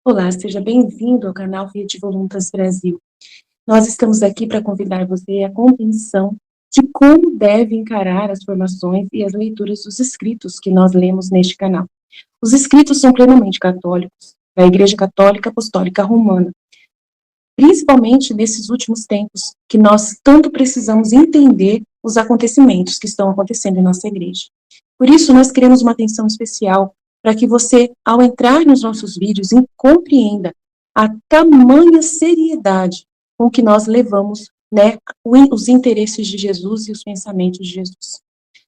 Olá, seja bem-vindo ao canal Rede Voluntas Brasil. Nós estamos aqui para convidar você à compreensão de como deve encarar as formações e as leituras dos escritos que nós lemos neste canal. Os escritos são plenamente católicos, da Igreja Católica Apostólica Romana, principalmente nesses últimos tempos, que nós tanto precisamos entender os acontecimentos que estão acontecendo em nossa igreja. Por isso, nós queremos uma atenção especial para que você, ao entrar nos nossos vídeos, compreenda a tamanha seriedade com que nós levamos, né, os interesses de Jesus e os pensamentos de Jesus.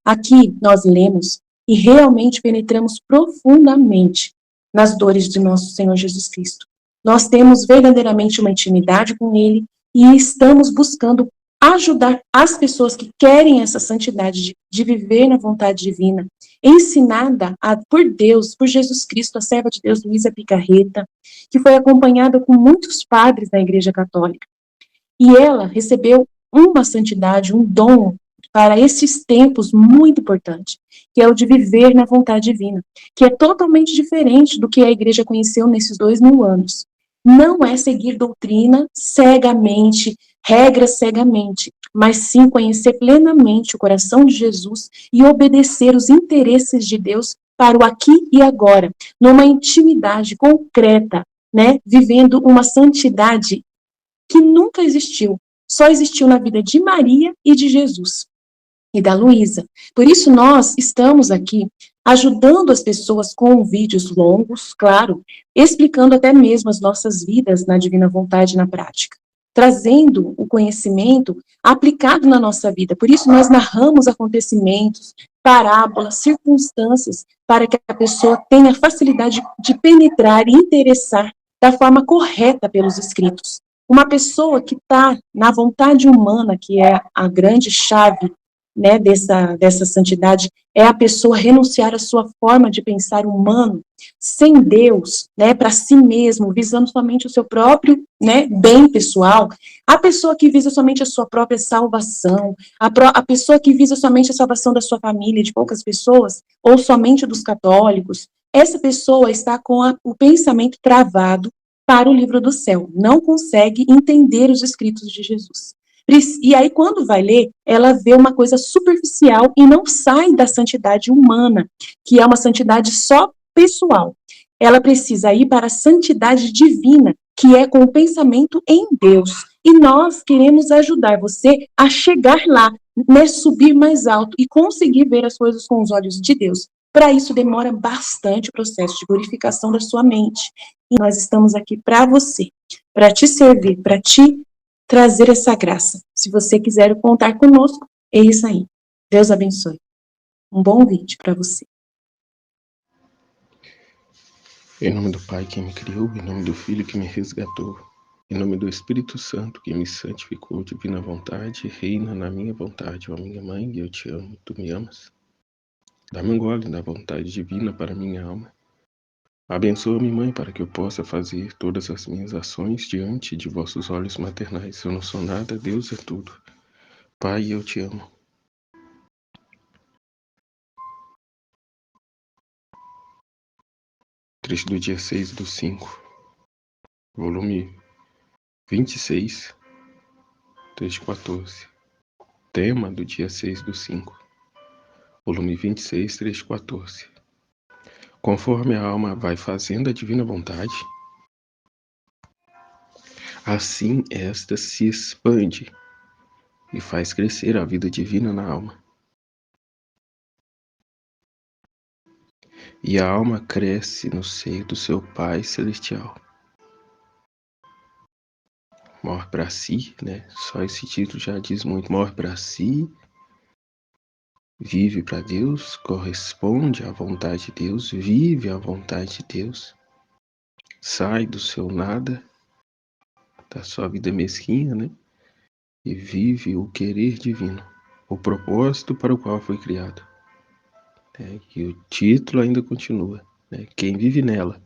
Aqui nós lemos e realmente penetramos profundamente nas dores de nosso Senhor Jesus Cristo. Nós temos verdadeiramente uma intimidade com Ele e estamos buscando ajudar as pessoas que querem essa santidade de viver na vontade divina, ensinada por Deus, por Jesus Cristo, a serva de Deus, Luísa Picarreta, que foi acompanhada com muitos padres da Igreja Católica. E ela recebeu uma santidade, um dom para esses tempos muito importante, que é o de viver na vontade divina, que é totalmente diferente do que a igreja conheceu nesses 2000 anos. Não é seguir doutrina cegamente, regras cegamente, mas sim conhecer plenamente o coração de Jesus e obedecer os interesses de Deus para o aqui e agora, numa intimidade concreta, né, vivendo uma santidade que nunca existiu, só existiu na vida de Maria e de Jesus e da Luísa. Por isso nós estamos aqui ajudando as pessoas com vídeos longos, claro, explicando até mesmo as nossas vidas na divina vontade na prática, trazendo o conhecimento aplicado na nossa vida. Por isso nós narramos acontecimentos, parábolas, circunstâncias, para que a pessoa tenha facilidade de penetrar e interessar da forma correta pelos escritos. Uma pessoa que está na vontade humana, que é a grande chave, né, dessa santidade, é a pessoa renunciar à sua forma de pensar humano, sem Deus, né, para si mesmo, visando somente o seu próprio, né, bem pessoal. A pessoa que visa somente a sua própria salvação, a pessoa que visa somente a salvação da sua família, de poucas pessoas, ou somente dos católicos, essa pessoa está com o pensamento travado para o livro do céu, não consegue entender os escritos de Jesus. E aí, quando vai ler, ela vê uma coisa superficial e não sai da santidade humana, que é uma santidade só pessoal. Ela precisa ir para a santidade divina, que é com o pensamento em Deus. E nós queremos ajudar você a chegar lá, né, subir mais alto e conseguir ver as coisas com os olhos de Deus. Para isso, demora bastante o processo de purificação da sua mente. E nós estamos aqui para você, para te servir, para te trazer essa graça. Se você quiser contar conosco, é isso aí. Deus abençoe. Um bom vídeo para você. Em nome do Pai que me criou, em nome do Filho que me resgatou, em nome do Espírito Santo que me santificou, divina vontade, reina na minha vontade, ó minha mãe, eu te amo, tu me amas. Dá-me um gole da vontade divina para minha alma. Abençoa-me, mãe, para que eu possa fazer todas as minhas ações diante de vossos olhos maternais. Eu não sou nada, Deus é tudo. Pai, eu te amo. Trecho do dia 6/5, volume 26, trecho 14. Tema do dia 6/5, volume 26, trecho 14. Conforme a alma vai fazendo a divina vontade, assim esta se expande e faz crescer a vida divina na alma. E a alma cresce no seio do seu Pai Celestial. Morre para si, né? Só esse título já diz muito. Morre para si, vive para Deus, corresponde à vontade de Deus, vive a vontade de Deus, sai do seu nada, da sua vida mesquinha, né? E vive o querer divino, o propósito para o qual foi criado. E o título ainda continua, né? Quem vive nela,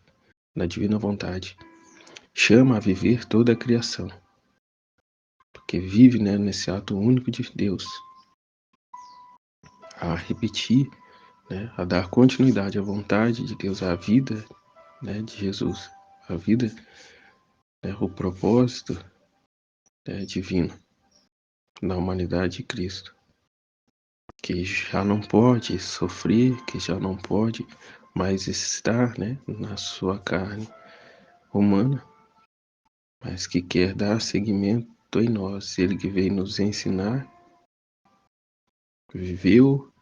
na divina vontade, chama a viver toda a criação, porque vive, né, nesse ato único de Deus. a repetir, né, a dar continuidade à vontade de Deus, à vida, né, de Jesus, a vida, né, o propósito, né, divino na humanidade de Cristo, que já não pode sofrer, que já não pode mais estar, né, na sua carne humana, mas que quer dar seguimento em nós. Ele que veio nos ensinar, viveu,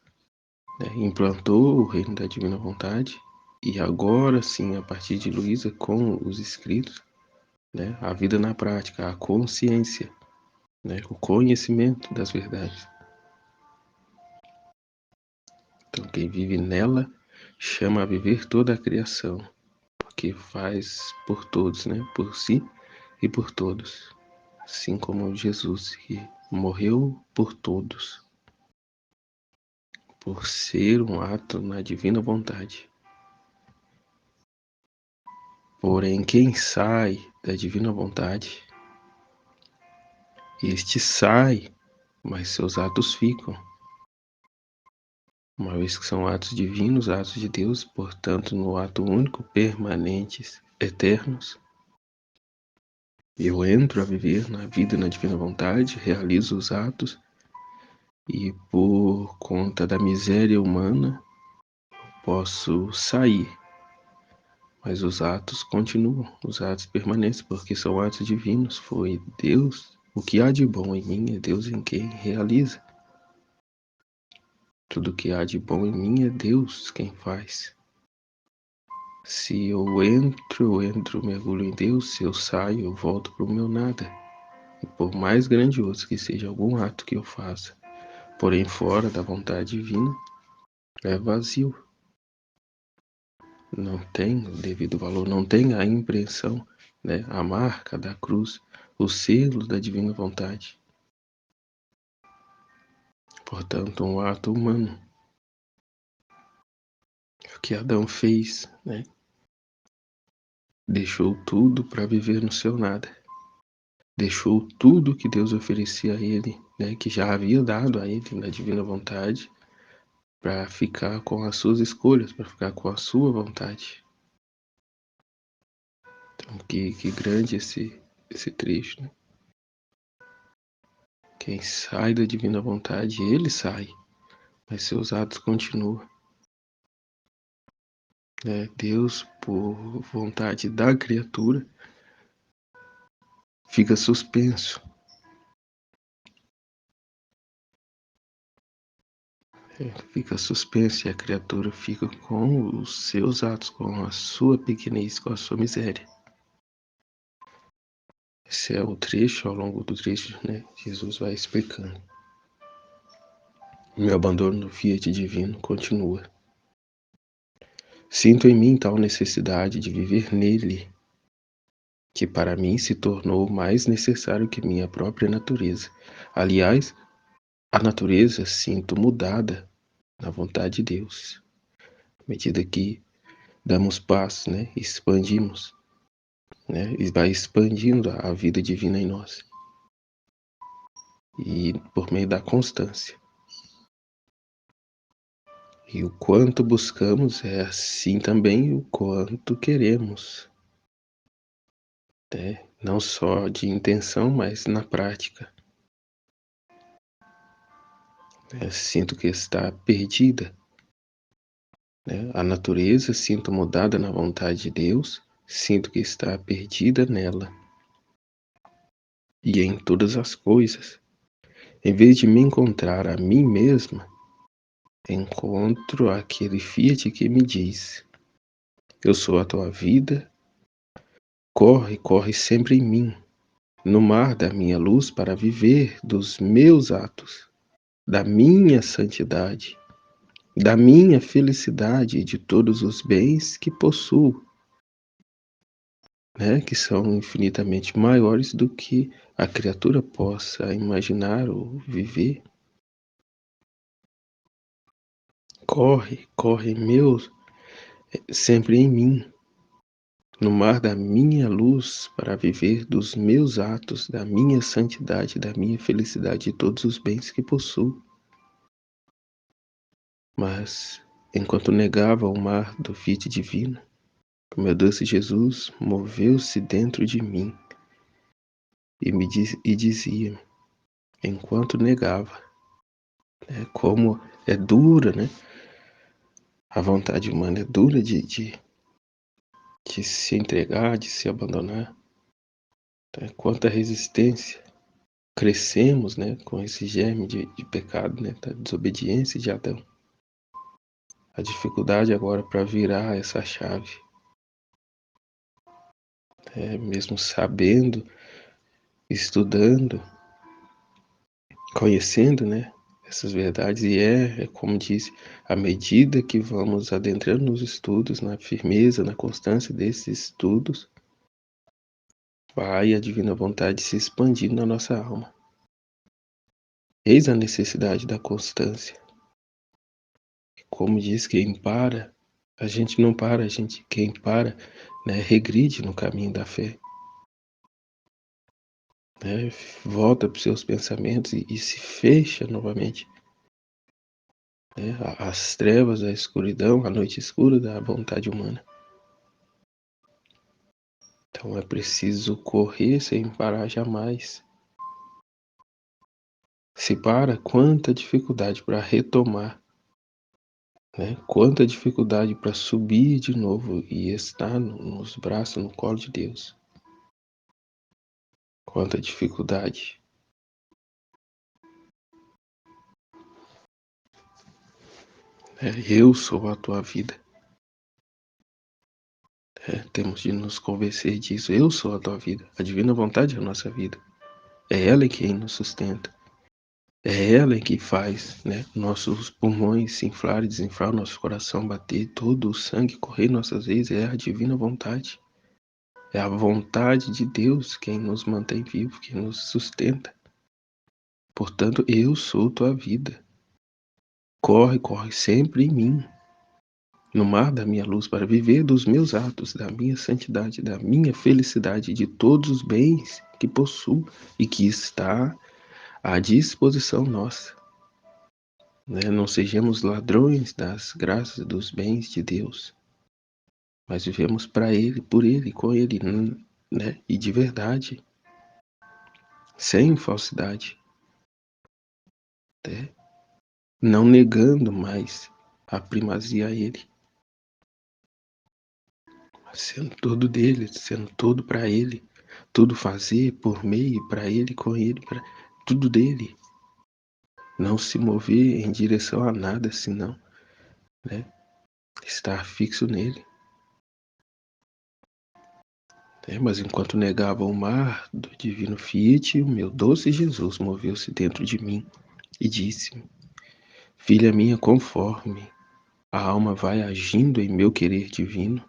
né, implantou o reino da divina vontade, e agora sim, a partir de Luísa, com os escritos, né, a vida na prática, a consciência, né, o conhecimento das verdades. Então, quem vive nela chama a viver toda a criação, porque faz por todos, né, por si e por todos, assim como Jesus, que morreu por todos, por ser um ato na divina vontade. Porém, quem sai da divina vontade, este sai, mas seus atos ficam. Uma vez que são atos divinos, atos de Deus, portanto, no ato único, permanentes, eternos, eu entro a viver na vida, na divina vontade, realizo os atos e, por conta da miséria humana, posso sair. Mas os atos continuam, os atos permanecem, porque são atos divinos. Foi Deus, o que há de bom em mim é Deus em quem realiza. Tudo que há de bom em mim é Deus quem faz. Se eu entro, mergulho em Deus. Se eu saio, eu volto para o meu nada. E por mais grandioso que seja algum ato que eu faça, porém fora da vontade divina, é vazio. Não tem o devido valor, não tem a impressão, né, a marca da cruz, o selo da divina vontade. Portanto, um ato humano. O que Adão fez, né? Deixou tudo para viver no seu nada. Deixou tudo que Deus oferecia a ele, né, que já havia dado a ele na divina vontade, para ficar com as suas escolhas, para ficar com a sua vontade. Então, que grande esse trecho, né? Quem sai da divina vontade, ele sai, mas seus atos continuam. Deus, por vontade da criatura, fica suspenso. Fica suspenso e a criatura fica com os seus atos, com a sua pequenez, com a sua miséria. Esse é o trecho, ao longo do trecho, né? Jesus vai explicando. Meu abandono no fiat divino continua. Sinto em mim tal necessidade de viver nele, que para mim se tornou mais necessário que minha própria natureza. Aliás, a natureza sinto mudada na vontade de Deus, à medida que damos passos, né? Expandimos, né? E vai expandindo a vida divina em nós. E por meio da constância. E o quanto buscamos é assim também o quanto queremos. Não só de intenção, mas na prática. Sinto que está perdida. A natureza sinto mudada na vontade de Deus, sinto que está perdida nela. E em todas as coisas, em vez de me encontrar a mim mesma, encontro aquele fiat que me diz: eu sou a tua vida, corre sempre em mim, no mar da minha luz para viver dos meus atos, da minha santidade, da minha felicidade e de todos os bens que possuo, né, que são infinitamente maiores do que a criatura possa imaginar ou viver. Corre sempre em mim, no mar da minha luz, para viver dos meus atos, da minha santidade, da minha felicidade e todos os bens que possuo. Mas, enquanto negava o mar do Fiat divino, o meu doce Jesus moveu-se dentro de mim e dizia, enquanto negava, como é dura, né? A vontade humana é dura de se entregar, de se abandonar. Quanta resistência. Crescemos, né, com esse germe de pecado, né, da desobediência de Adão. A dificuldade agora para virar essa chave. Mesmo sabendo, estudando, conhecendo, né, essas verdades. E como disse, à medida que vamos adentrando nos estudos, na firmeza, na constância desses estudos, vai a divina vontade se expandindo na nossa alma. Eis a necessidade da constância. Como diz, quem para, a gente não para, quem para, né, regride no caminho da fé. Né, volta para os seus pensamentos e se fecha novamente. Né, as trevas, a escuridão, a noite escura da vontade humana. Então é preciso correr sem parar jamais. Se para, quanta dificuldade para retomar. Né? Quanta dificuldade para subir de novo e estar nos braços, no colo de Deus. Quanta dificuldade. Eu sou a tua vida. Temos de nos convencer disso. Eu sou a tua vida. A divina vontade é a nossa vida. É ela quem nos sustenta. É ela que faz, né, nossos pulmões se inflar e desinflar, nosso coração bater, todo o sangue correr em nossas veias. É a divina vontade. É a vontade de Deus quem nos mantém vivos, quem nos sustenta. Portanto, eu sou tua vida. Corre, corre sempre em mim, no mar da minha luz, para viver dos meus atos, da minha santidade, da minha felicidade, de todos os bens que possuo e que está à disposição nossa. Não sejamos ladrões das graças, dos bens de Deus, mas vivemos para Ele, por Ele, com Ele, né? E de verdade, sem falsidade, né? Não negando mais a primazia a Ele, sendo todo dele, sendo todo para Ele, tudo fazer por meio, para Ele, com Ele, para tudo dele. Não se mover em direção a nada, senão, né, estar fixo nele. Mas enquanto negava o mar do divino Fiat, o meu doce Jesus moveu-se dentro de mim e disse-me, filha minha, conforme a alma vai agindo em meu querer divino,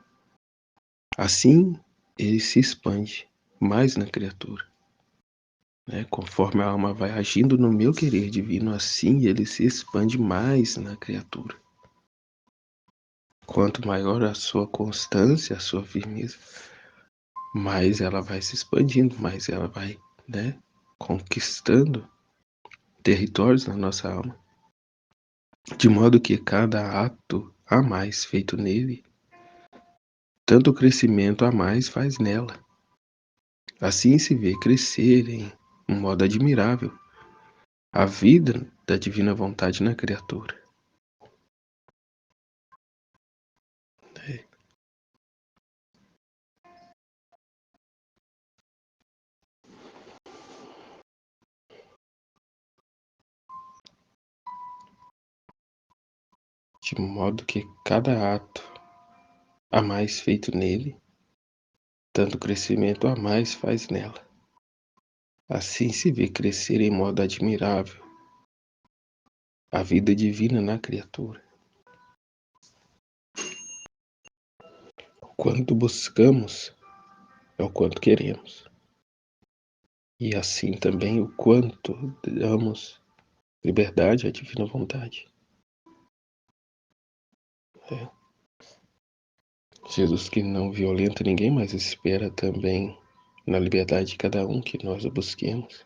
assim ele se expande mais na criatura. Conforme a alma vai agindo no meu querer divino, assim ele se expande mais na criatura. Quanto maior a sua constância, a sua firmeza, mais ela vai se expandindo, mais ela vai, né, conquistando territórios na nossa alma. De modo que cada ato a mais feito nele, tanto crescimento a mais faz nela. Assim se vê crescer em um modo admirável a vida da divina vontade na criatura. De modo que cada ato a mais feito nele, tanto crescimento a mais faz nela. Assim se vê crescer em modo admirável a vida divina na criatura. O quanto buscamos é o quanto queremos. E assim também o quanto damos liberdade à divina vontade. Jesus, que não violenta ninguém, mas espera também na liberdade de cada um que nós o busquemos.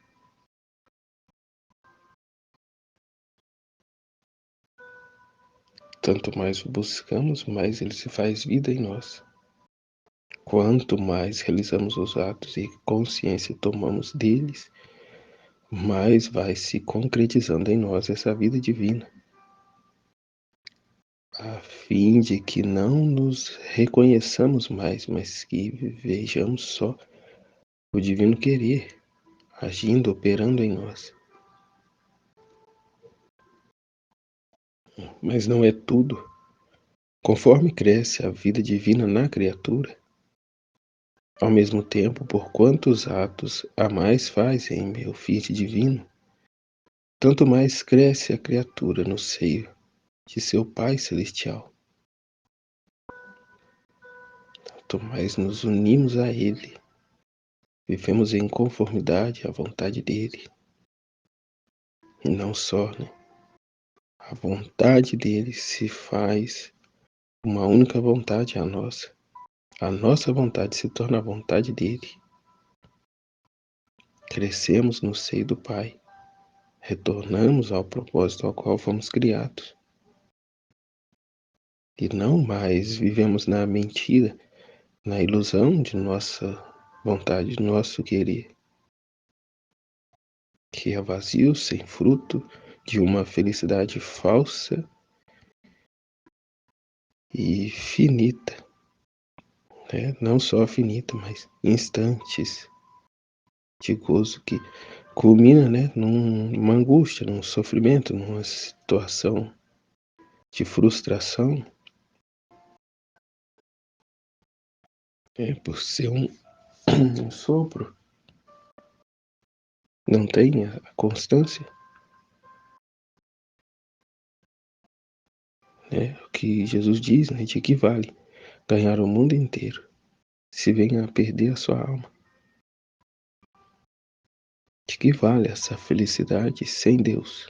Tanto mais o buscamos, mais ele se faz vida em nós. Quanto mais realizamos os atos e consciência tomamos deles, mais vai se concretizando em nós essa vida divina, a fim de que não nos reconheçamos mais, mas que vejamos só o divino querer, agindo, operando em nós. Mas não é tudo. Conforme cresce a vida divina na criatura, ao mesmo tempo, por quantos atos a mais faz em meu Fiat divino, tanto mais cresce a criatura no seio de seu Pai Celestial. Tanto mais nos unimos a Ele, vivemos em conformidade à vontade dEle. E não só, né? A vontade dEle se faz uma única vontade, a nossa. A nossa vontade se torna a vontade dEle. Crescemos no seio do Pai. Retornamos ao propósito ao qual fomos criados. E não mais vivemos na mentira, na ilusão de nossa vontade, de nosso querer, que é vazio, sem fruto, de uma felicidade falsa e finita, né? Não só finita, mas instantes de gozo que culmina, né, numa angústia, num sofrimento, numa situação de frustração, por ser um sopro, não tem a constância, né? O que Jesus diz, né, de que vale ganhar o mundo inteiro se vem a perder a sua alma. De que vale essa felicidade sem Deus,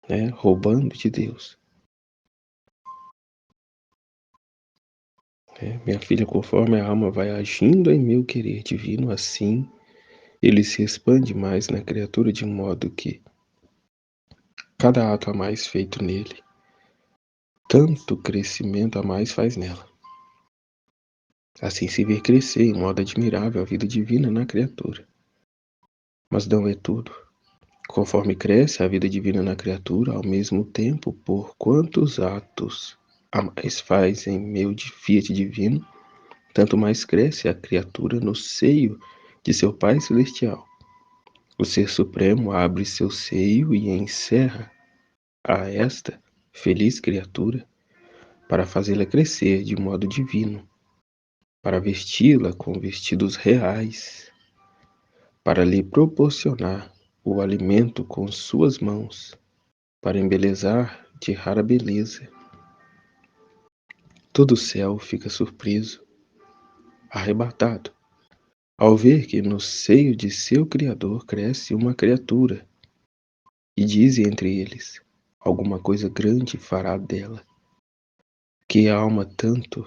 né? Roubando de Deus. Minha filha, conforme a alma vai agindo em meu querer divino, assim ele se expande mais na criatura, de modo que cada ato a mais feito nele, tanto crescimento a mais faz nela. Assim se vê crescer em modo admirável a vida divina na criatura. Mas não é tudo. Conforme cresce a vida divina na criatura, ao mesmo tempo, por quantos atos a mais faz em meu fiat divino, tanto mais cresce a criatura no seio de seu Pai Celestial. O Ser Supremo abre seu seio e encerra a esta feliz criatura para fazê-la crescer de modo divino, para vesti-la com vestidos reais, para lhe proporcionar o alimento com suas mãos, para embelezar de rara beleza. Todo o céu fica surpreso, arrebatado, ao ver que no seio de seu Criador cresce uma criatura, e diz entre eles: alguma coisa grande fará dela, que a alma tanto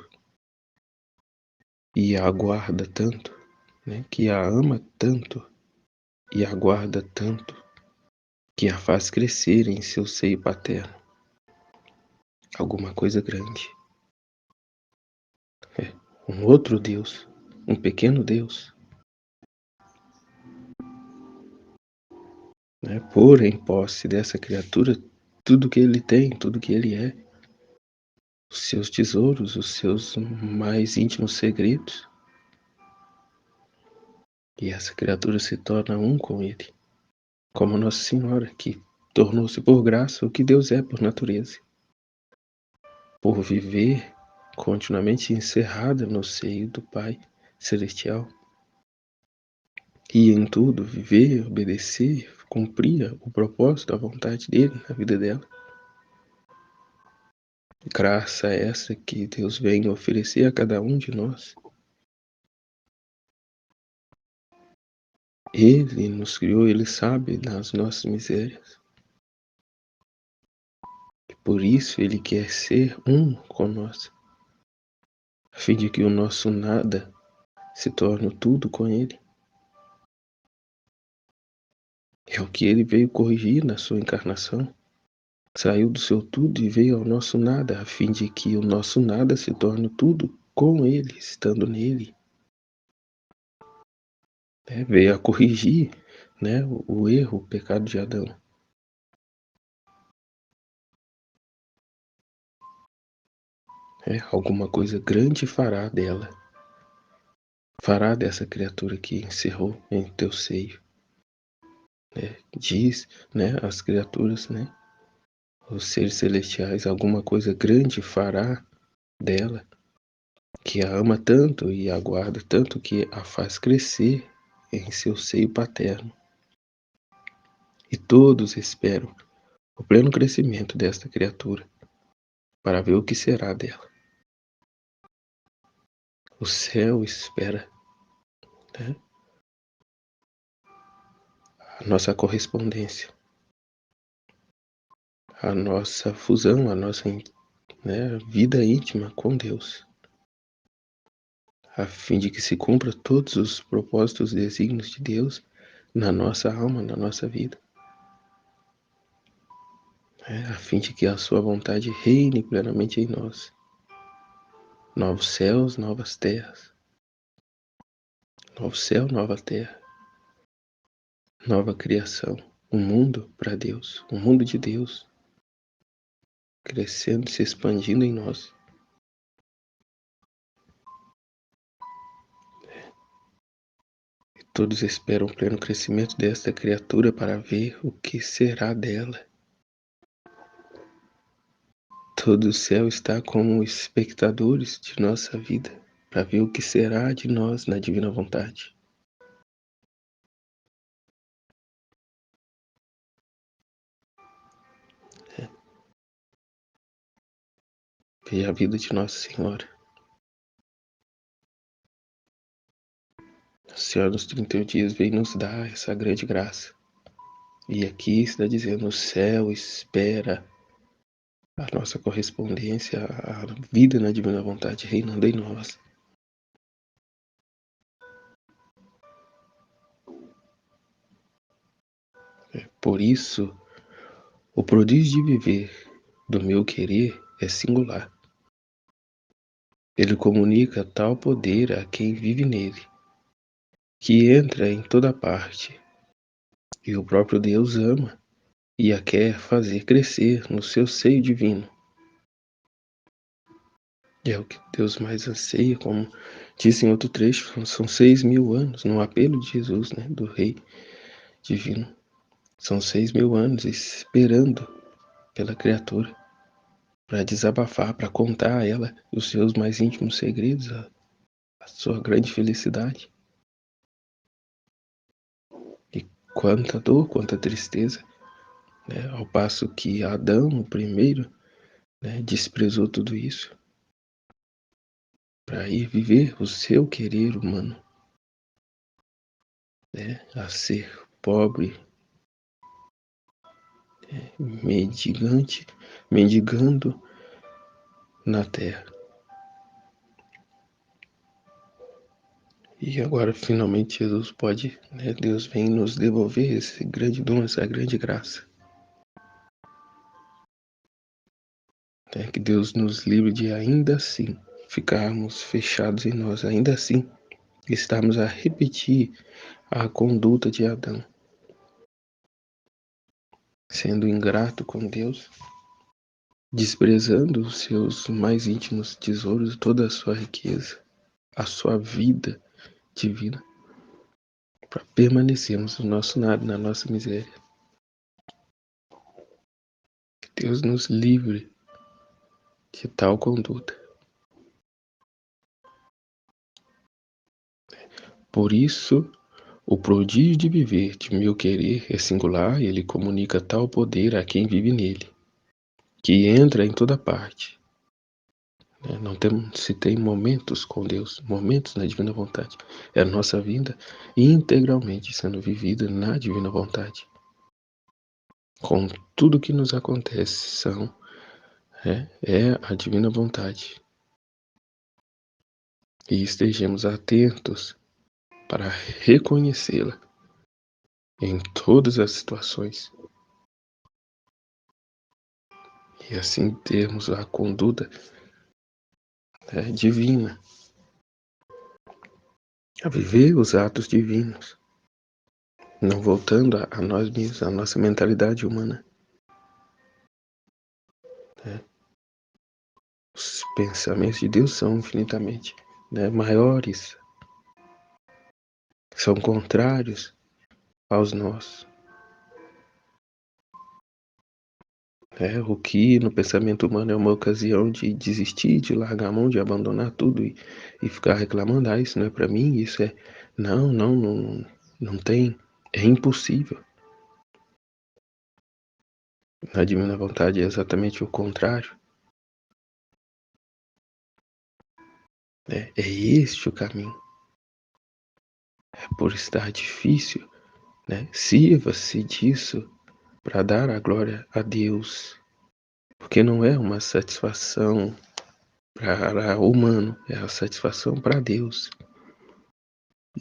e a aguarda tanto, né? Que a ama tanto e aguarda tanto, que a faz crescer em seu seio paterno. Alguma coisa grande. Um outro Deus, um pequeno Deus, né? Pôr em posse dessa criatura tudo que ele tem, tudo que ele é, os seus tesouros, os seus mais íntimos segredos. E essa criatura se torna um com ele, como Nossa Senhora, que tornou-se por graça o que Deus é por natureza. Por viver continuamente encerrada no seio do Pai Celestial. E em tudo viver, obedecer, cumprir o propósito, a vontade dele na vida dela. Graça essa que Deus vem oferecer a cada um de nós. Ele nos criou, Ele sabe das nossas misérias. E por isso Ele quer ser um com nós, a fim de que o nosso nada se torne tudo com Ele. É o que Ele veio corrigir na sua encarnação. saiu do seu tudo e veio ao nosso nada, a fim de que o nosso nada se torne tudo com Ele, estando nele. Veio a corrigir, né, o erro, o pecado de Adão. Alguma coisa grande fará dela. Fará dessa criatura que encerrou em teu seio. Diz, as criaturas, os seres celestiais, alguma coisa grande fará dela, que a ama tanto e aguarda tanto que a faz crescer em seu seio paterno. E todos esperam o pleno crescimento desta criatura, para ver o que será dela. O céu espera, a nossa correspondência, a nossa fusão, a nossa vida íntima com Deus, a fim de que se cumpra todos os propósitos e desígnios de Deus na nossa alma, na nossa vida. A fim de que a sua vontade reine plenamente em nós. Novos céus, novas terras. Novo céu, nova terra. Nova criação. Um mundo para Deus. Um mundo de Deus. Crescendo e se expandindo em nós. E todos esperam o pleno crescimento desta criatura para ver o que será dela. Todo o céu está como espectadores de nossa vida, para ver o que será de nós na divina vontade. Ver a vida de Nossa Senhora. A Senhora nos 31 dias veio nos dar essa grande graça. E aqui está dizendo, o céu espera a nossa correspondência, a vida na divina vontade reinando em nós. Por isso, o prodígio de viver do meu querer é singular. Ele comunica tal poder a quem vive nele, que entra em toda parte, e o próprio Deus ama e a quer fazer crescer no seu seio divino. É o que Deus mais anseia, como disse em outro trecho, são 6.000 anos, no apelo de Jesus, do Rei Divino. São 6.000 anos esperando pela criatura, para desabafar, para contar a ela os seus mais íntimos segredos, a sua grande felicidade. E quanta dor, quanta tristeza, ao passo que Adão, o primeiro, desprezou tudo isso para ir viver o seu querer humano, a ser pobre, mendigando na terra. E agora finalmente Jesus pode, Deus vem nos devolver esse grande dom, essa grande graça. Que Deus nos livre de ainda assim ficarmos fechados em nós, ainda assim estarmos a repetir a conduta de Adão, sendo ingrato com Deus, desprezando os seus mais íntimos tesouros, toda a sua riqueza, a sua vida divina, para permanecermos no nosso nada, na nossa miséria. Que Deus nos livre de tal conduta. Por isso, o prodígio de viver de meu querer é singular e ele comunica tal poder a quem vive nele, que entra em toda parte. Não se tem momentos com Deus, momentos na divina vontade. É a nossa vida integralmente sendo vivida na divina vontade. Com tudo que nos acontece é a divina vontade. E estejamos atentos para reconhecê-la em todas as situações. e assim termos a conduta divina, a viver os atos divinos, não voltando a nós mesmos, a nossa mentalidade humana. Os pensamentos de Deus são infinitamente maiores, são contrários aos nossos. O que no pensamento humano é uma ocasião de desistir, de largar a mão, de abandonar tudo e ficar reclamando, isso não é para mim, isso é... Não tem, é impossível. Na divina vontade é exatamente o contrário. É este o caminho. Por estar difícil, sirva-se disso para dar a glória a Deus, porque não é uma satisfação para o humano, é a satisfação para Deus.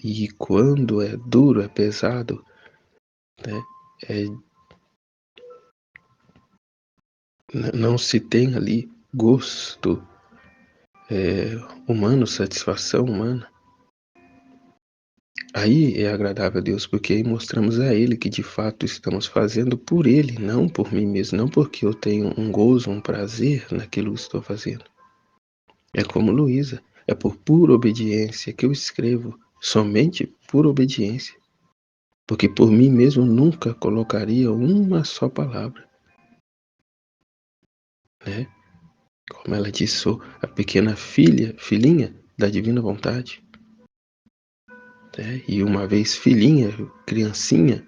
E quando é duro, é pesado, não se tem ali gosto humano, satisfação humana. Aí é agradável a Deus, porque aí mostramos a Ele que de fato estamos fazendo por Ele, não por mim mesmo, não porque eu tenho um gozo, um prazer naquilo que estou fazendo. É como Luísa, é por pura obediência que eu escrevo, somente por obediência, porque por mim mesmo nunca colocaria uma só palavra, Como ela disse, sou a pequena filhinha da divina vontade, E uma vez filhinha, criancinha,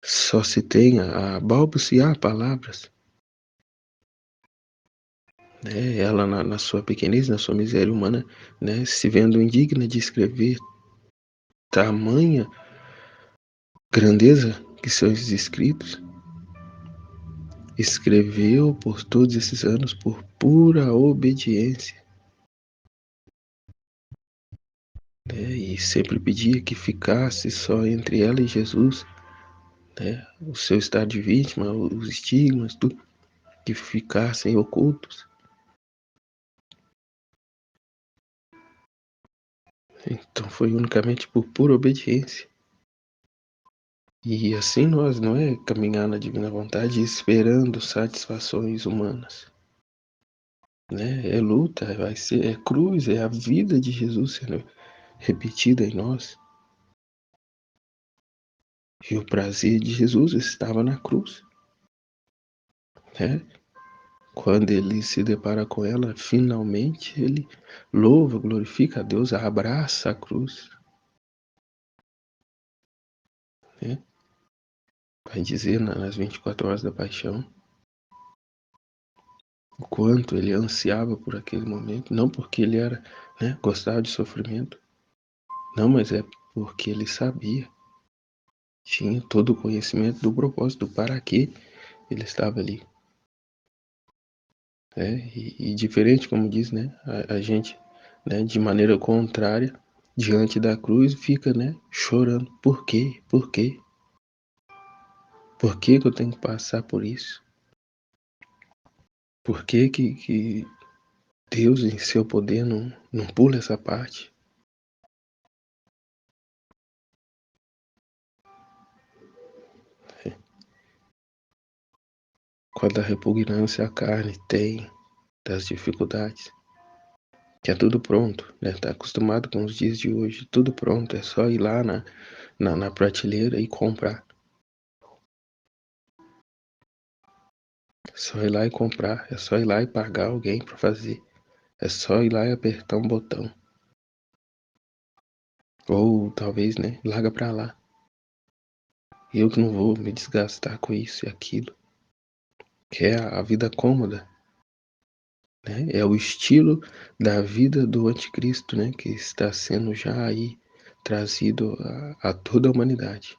só se tem a balbuciar palavras, Ela na sua pequenez, na sua miséria humana, se vendo indigna de escrever tamanha grandeza que são esses escritos, escreveu por todos esses anos por pura obediência, e sempre pedia que ficasse só entre ela e Jesus, o seu estado de vítima, os estigmas, tudo, que ficassem ocultos. Então foi unicamente por pura obediência. E assim nós não é caminhar na divina vontade esperando satisfações humanas. É luta, vai ser, é cruz, é a vida de Jesus sendo repetida em nós. E o prazer de Jesus estava na cruz. Quando ele se depara com ela, finalmente ele louva, glorifica a Deus, abraça a cruz. Vai dizer nas 24 horas da paixão o quanto ele ansiava por aquele momento, não porque ele era, gostava de sofrimento, não, mas é porque ele sabia, tinha todo o conhecimento do propósito, para que ele estava ali. E diferente, como diz, a gente, de maneira contrária, diante da cruz, fica, chorando. Por quê? Por quê? Por que eu tenho que passar por isso? Por que Deus, em seu poder, não pula essa parte? Quando a repugnância à carne tem das dificuldades, que é tudo pronto, tá acostumado com os dias de hoje, tudo pronto, é só ir lá na prateleira e comprar. É só ir lá e comprar, é só ir lá e pagar alguém para fazer. É só ir lá e apertar um botão. Ou talvez, larga pra lá. Eu que não vou me desgastar com isso e aquilo. Que é a vida cômoda, É o estilo da vida do anticristo, que está sendo já aí trazido a toda a humanidade.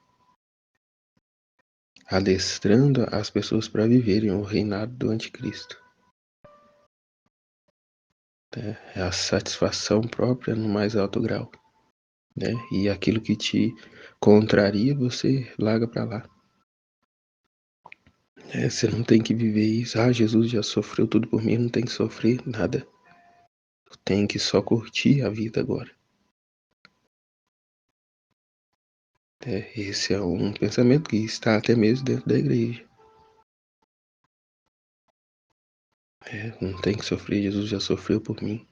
Adestrando as pessoas para viverem o reinado do anticristo. É a satisfação própria no mais alto grau. E aquilo que te contraria, você larga para lá. Você não tem que viver isso. Ah, Jesus já sofreu tudo por mim, não tem que sofrer nada. Eu tenho que só curtir a vida agora. Esse é um pensamento que está até mesmo dentro da igreja. Não tem que sofrer, Jesus já sofreu por mim.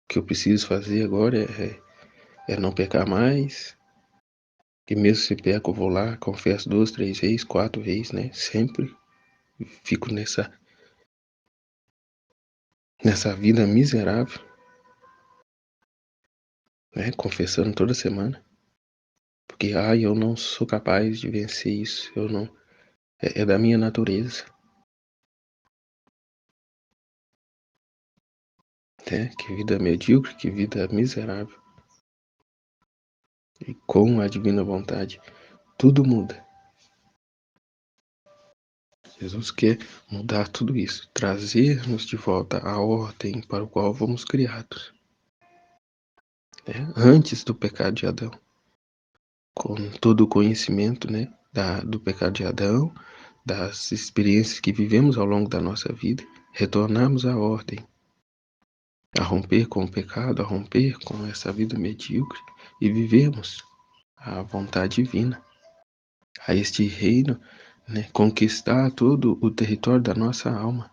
O que eu preciso fazer agora é não pecar mais. E mesmo se peco, eu vou lá, confesso 2, 3 vezes, 4 vezes, né? Sempre fico nessa vida miserável, né? Confessando toda semana. Porque, eu não sou capaz de vencer isso. Eu não. É da minha natureza. Que vida medíocre, que vida miserável. E com a divina vontade, tudo muda. Jesus quer mudar tudo isso, trazer-nos de volta à ordem para o qual fomos criados. Antes do pecado de Adão. Com todo o conhecimento, do pecado de Adão, das experiências que vivemos ao longo da nossa vida, retornarmos à ordem, a romper com o pecado, a romper com essa vida medíocre e vivermos a vontade divina, a este reino, conquistar todo o território da nossa alma,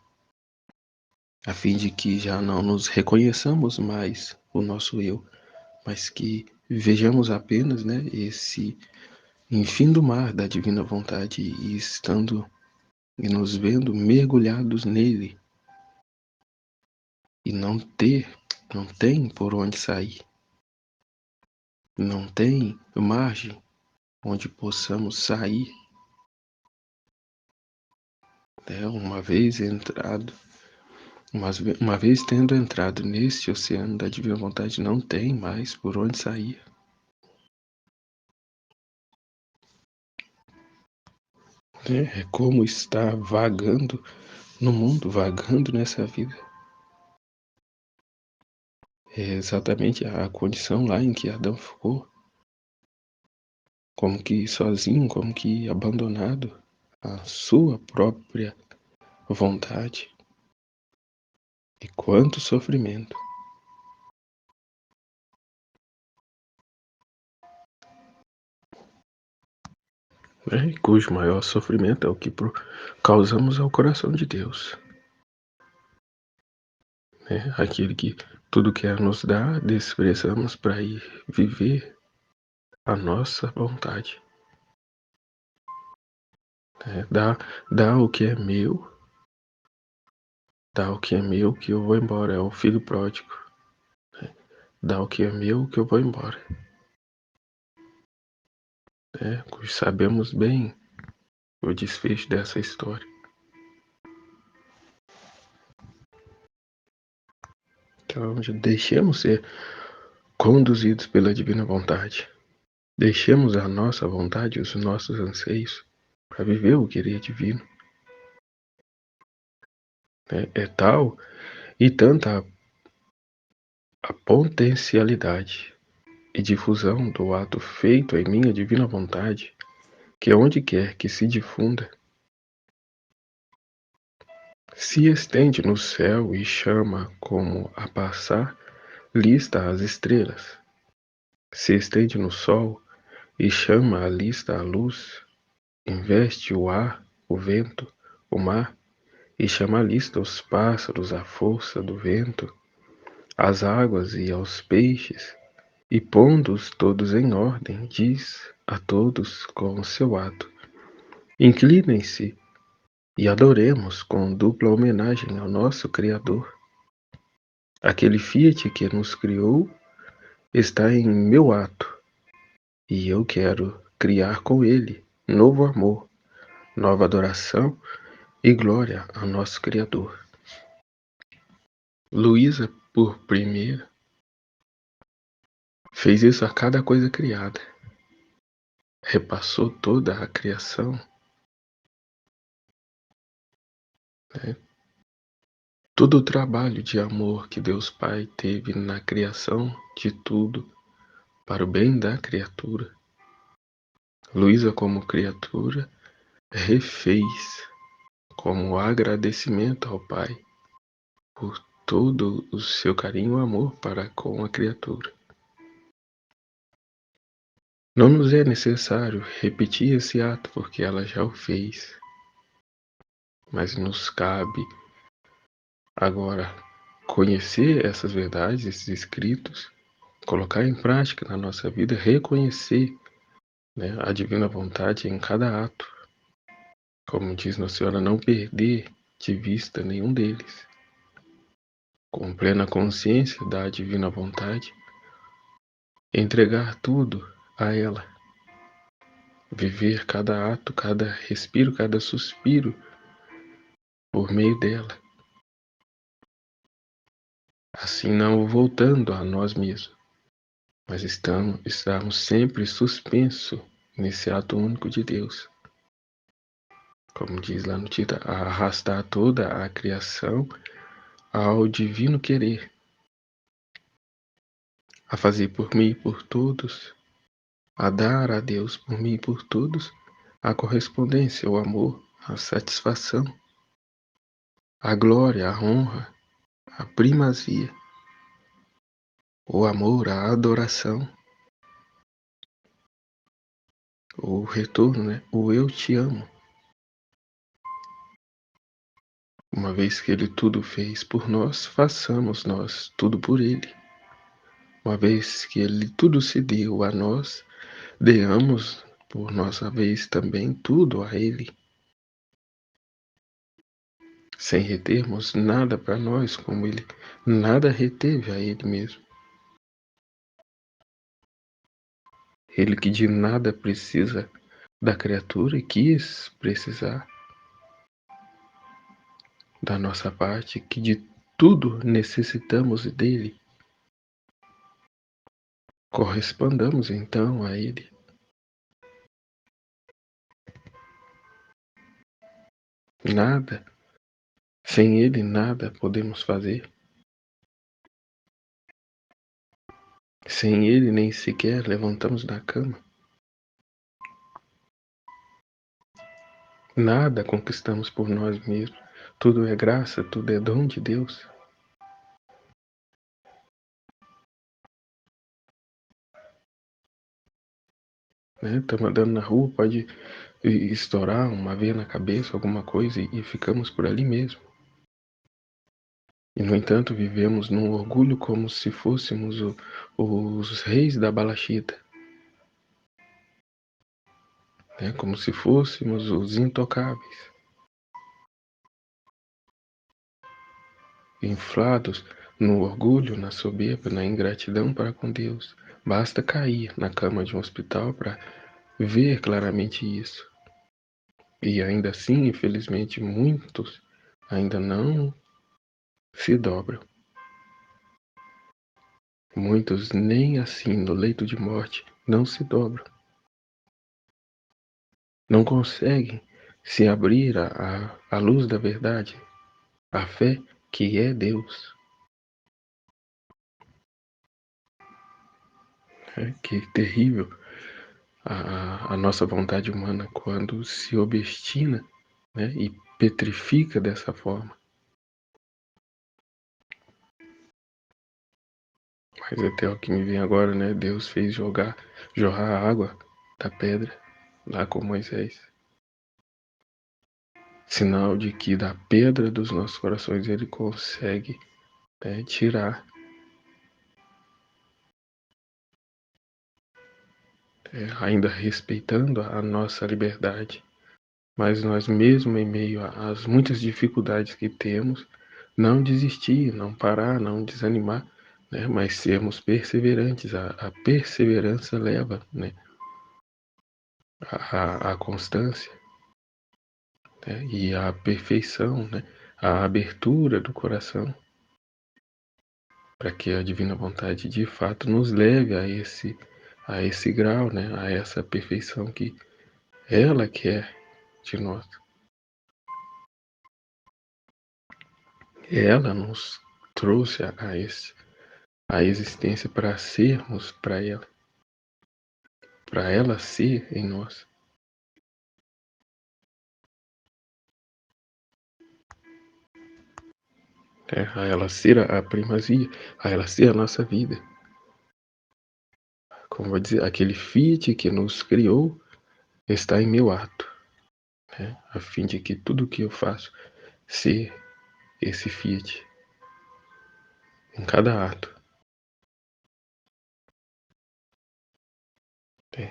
a fim de que já não nos reconheçamos mais o nosso eu, mas que vejamos apenas, esse enfim do mar da divina vontade e estando e nos vendo mergulhados nele e não tem por onde sair, não tem margem onde possamos sair, uma vez entrado, uma vez tendo entrado neste oceano da divina vontade, não tem mais por onde sair. É como estar vagando no mundo, vagando nessa vida. É exatamente a condição lá em que Adão ficou, como que sozinho, como que abandonado à sua própria vontade. E quanto sofrimento! Cujo maior sofrimento é o que causamos ao coração de Deus. Aquele que tudo quer nos dar, desprezamos para ir viver a nossa vontade. Dá o que é meu, dá o que é meu que eu vou embora, é o filho pródigo. Dá o que é meu que eu vou embora. Sabemos bem o desfecho dessa história. Então, deixemos ser conduzidos pela divina vontade. Deixemos a nossa vontade, os nossos anseios, para viver o querer divino. É tal e tanta a potencialidade e difusão do ato feito em minha divina vontade, que onde quer que se difunda, se estende no céu e chama como a passar lista as estrelas, se estende no sol e chama a lista a luz, investe o ar, o vento, o mar, e chama a lista os pássaros à força do vento, às águas e aos peixes, e pondo-os todos em ordem, diz a todos com o seu ato: inclinem-se e adoremos com dupla homenagem ao nosso Criador. Aquele Fiat que nos criou está em meu ato, e eu quero criar com ele novo amor, nova adoração e glória ao nosso Criador. Luísa, por primeira, fez isso a cada coisa criada. Repassou toda a criação, todo o trabalho de amor que Deus Pai teve na criação de tudo para o bem da criatura. Luísa, como criatura, refez como agradecimento ao Pai por todo o seu carinho e amor para com a criatura. Não nos é necessário repetir esse ato porque ela já o fez, mas nos cabe agora conhecer essas verdades, esses escritos, colocar em prática na nossa vida, reconhecer, né, a divina vontade em cada ato. Como diz Nossa Senhora, não perder de vista nenhum deles. Com plena consciência da divina vontade, entregar tudo a ela. Viver cada ato, cada respiro, cada suspiro por meio dela. Assim não voltando a nós mesmos, mas estamos sempre suspenso nesse ato único de Deus. Como diz lá no título, a arrastar toda a criação ao divino querer, a fazer por mim e por todos, a dar a Deus por mim e por todos a correspondência, o amor, a satisfação, a glória, a honra, a primazia, o amor, a adoração, o retorno, né? O eu te amo. Uma vez que Ele tudo fez por nós, façamos nós tudo por Ele. Uma vez que Ele tudo se deu a nós, deamos por nossa vez também tudo a Ele, sem retermos nada para nós, como Ele nada reteve a Ele mesmo. Ele que de nada precisa da criatura e quis precisar da nossa parte, que de tudo necessitamos dele. Correspondamos então a Ele. Nada, sem Ele nada podemos fazer. Sem Ele nem sequer levantamos da cama. Nada conquistamos por nós mesmos. Tudo é graça, tudo é dom de Deus. Estamos andando na rua, pode estourar uma veia na cabeça, alguma coisa, e ficamos por ali mesmo. E, no entanto, vivemos num orgulho como se fôssemos os reis da balachita, né? Como se fôssemos os intocáveis, inflados no orgulho, na soberba, na ingratidão para com Deus. Basta cair na cama de um hospital para ver claramente isso. E ainda assim, infelizmente, muitos ainda não se dobram. Muitos nem assim no leito de morte não se dobram. Não conseguem se abrir à luz da verdade, a fé que é Deus. Que terrível a nossa vontade humana quando se obstina, né, e petrifica dessa forma. Mas até o que me vem agora, né? Deus fez jorrar a água da pedra lá com Moisés. Sinal de que da pedra dos nossos corações Ele consegue, né, tirar, ainda respeitando a nossa liberdade. Mas nós mesmo, em meio às muitas dificuldades que temos, não desistir, não parar, não desanimar, né? Mas sermos perseverantes. A perseverança leva, né, a constância, né, e a perfeição, né, a abertura do coração, para que a divina vontade de fato nos leve a esse grau, né, a essa perfeição que ela quer de nós. Ela nos trouxe a existência para sermos para ela ser em nós. a ela ser a primazia, a ela ser a nossa vida. Como vou dizer, aquele Fiat que nos criou está em meu ato, a fim de que tudo que eu faço ser esse Fiat em cada ato,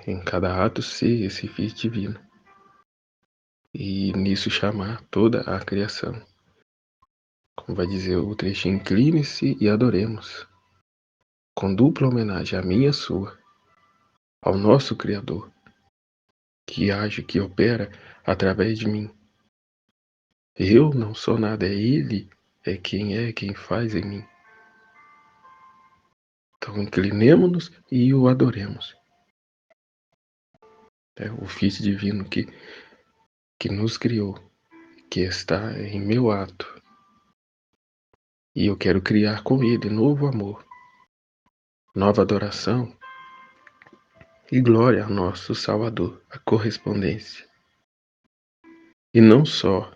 em cada ato ser esse Fiat divino e nisso chamar toda a criação. Como vai dizer o trecho, incline-se e adoremos, com dupla homenagem à minha e sua, ao nosso Criador, que age, que opera através de mim. Eu não sou nada, é quem faz em mim. Então inclinemo-nos e o adoremos. É o Filho Divino que nos criou, que está em meu ato. E eu quero criar com ele novo amor, nova adoração e glória ao nosso Salvador, a correspondência. E não só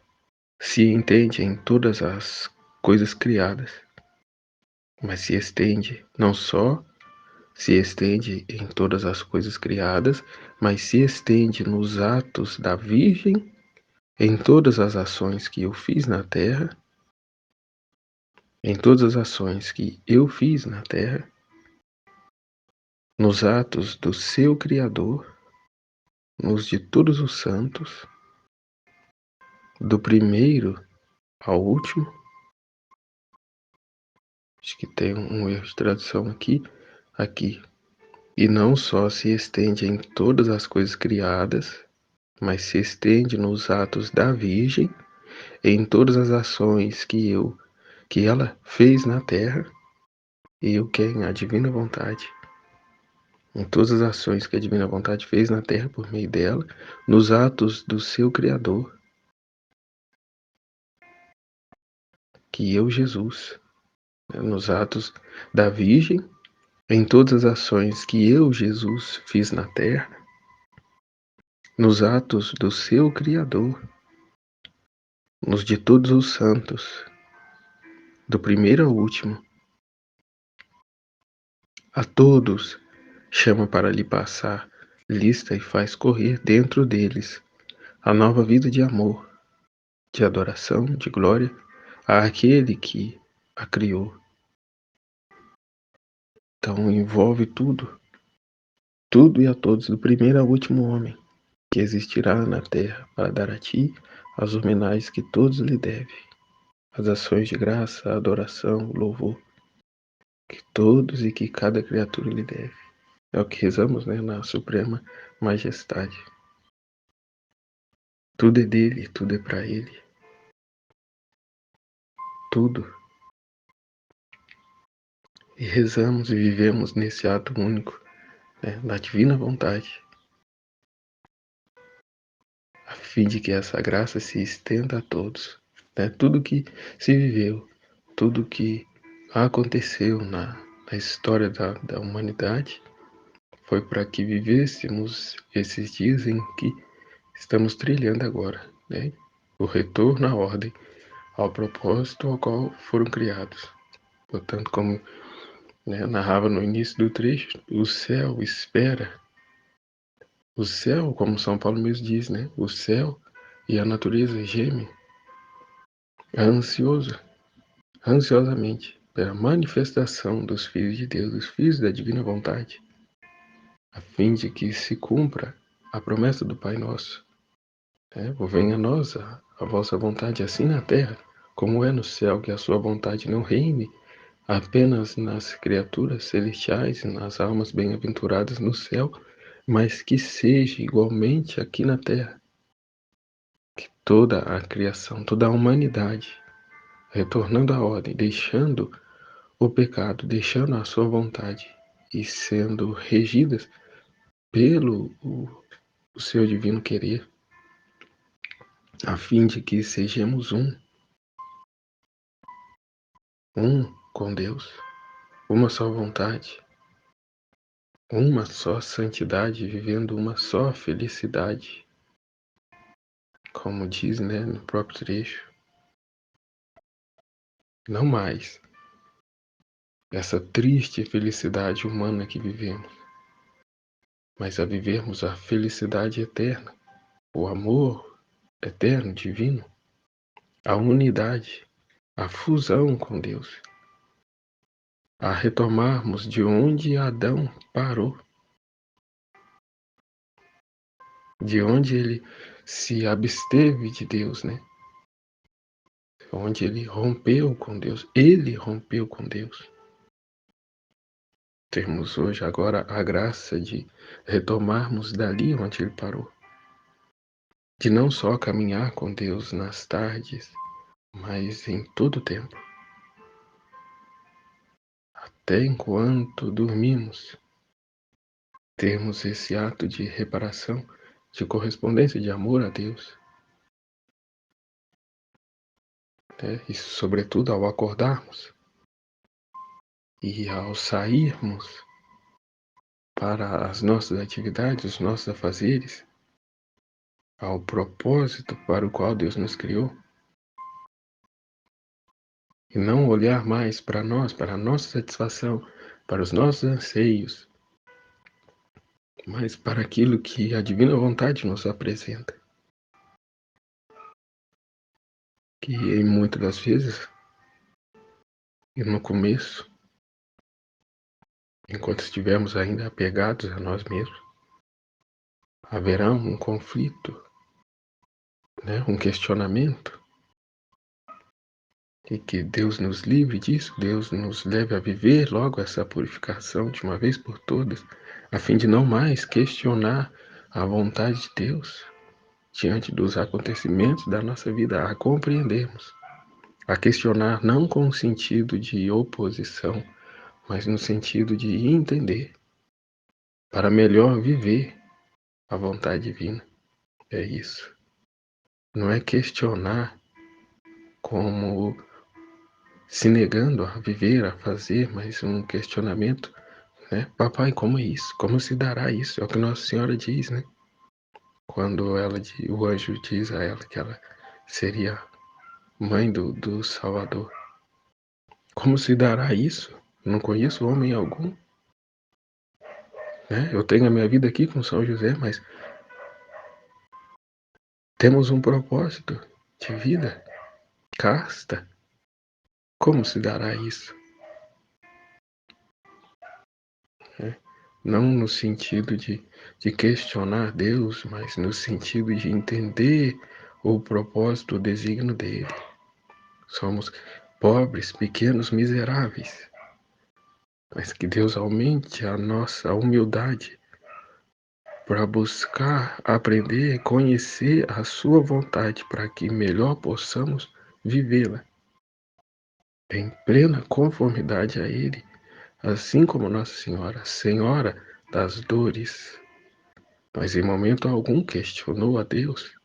se entende em todas as coisas criadas, mas se estende, não só se estende em todas as coisas criadas, mas se estende nos atos da Virgem, em todas as ações que eu fiz na terra, em todas as ações que eu fiz na terra, nos atos do seu Criador, nos de todos os santos, do primeiro ao último. Acho que tem um erro de tradução aqui. E não só se estende em todas as coisas criadas, mas se estende nos atos da Virgem, em todas as ações que ela fez na terra, e eu quem a divina vontade, em todas as ações que a divina vontade fez na terra por meio dela, nos atos do seu Criador, que eu, Jesus, nos atos da Virgem, em todas as ações que eu, Jesus, fiz na terra, nos atos do seu Criador, nos de todos os santos, do primeiro ao último, a todos chama para lhe passar lista e faz correr dentro deles a nova vida de amor, de adoração, de glória àquele que a criou. Então envolve tudo e a todos, do primeiro ao último homem que existirá na terra, para dar a ti as homenagens que todos lhe devem, as ações de graça, a adoração, o louvor que todos e que cada criatura lhe deve. É o que rezamos, na Suprema Majestade. Tudo é dele, tudo é para ele. Tudo. E rezamos e vivemos nesse ato único, da divina vontade, a fim de que essa graça se estenda a todos. Tudo que se viveu, tudo que aconteceu na história da humanidade, foi para que vivêssemos esses dias em que estamos trilhando agora, o retorno à ordem, ao propósito ao qual foram criados. Portanto, como narrava no início do trecho, o céu espera. O céu, como São Paulo mesmo diz, o céu e a natureza gemem ansiosamente pela manifestação dos filhos de Deus, dos filhos da divina vontade, a fim de que se cumpra a promessa do Pai Nosso. Venha a nós a vossa vontade, assim na terra, como é no céu, que a sua vontade não reine apenas nas criaturas celestiais e nas almas bem-aventuradas no céu, mas que seja igualmente aqui na terra, que toda a criação, toda a humanidade, retornando à ordem, deixando o pecado, deixando a sua vontade e sendo regidas pelo o seu divino querer, a fim de que sejamos um com Deus, uma só vontade, uma só santidade, vivendo uma só felicidade, como diz, no próprio trecho. não mais essa triste felicidade humana que vivemos, mas a vivermos a felicidade eterna, o amor eterno, divino, a unidade, a fusão com Deus, a retomarmos de onde Adão parou, de onde ele se absteve de Deus, né? Onde ele rompeu com Deus, ele rompeu com Deus. Temos hoje agora a graça de retomarmos dali onde ele parou, de não só caminhar com Deus nas tardes, mas em todo o tempo, até enquanto dormimos, termos esse ato de reparação, de correspondência, de amor a Deus, né? E sobretudo ao acordarmos e ao sairmos para as nossas atividades, os nossos afazeres, ao propósito para o qual Deus nos criou, e não olhar mais para nós, para a nossa satisfação, para os nossos anseios, mas para aquilo que a divina vontade nos apresenta. Que em muitas das vezes, e no começo, enquanto estivermos ainda apegados a nós mesmos, haverá um conflito, né? Um questionamento, e que Deus nos livre disso, Deus nos leve a viver logo essa purificação de uma vez por todas, a fim de não mais questionar a vontade de Deus diante dos acontecimentos da nossa vida, a compreendermos, a questionar não com o sentido de oposição, mas no sentido de entender, para melhor viver a vontade divina. É isso. Não é questionar como se negando a viver, a fazer, mas um questionamento, né? Papai, como é isso? Como se dará isso? É o que Nossa Senhora diz, né? Quando o anjo diz a ela que ela seria mãe do Salvador. Como se dará isso? Não conheço homem algum, né? Eu tenho a minha vida aqui com São José, mas temos um propósito de vida casta. Como se dará isso? Né? Não no sentido de questionar Deus, mas no sentido de entender o propósito, o desígnio dele. Somos pobres, pequenos, miseráveis, mas que Deus aumente a nossa humildade para buscar aprender, conhecer a sua vontade, para que melhor possamos vivê-la em plena conformidade a Ele, assim como Nossa Senhora, Senhora das dores, mas em momento algum questionou a Deus,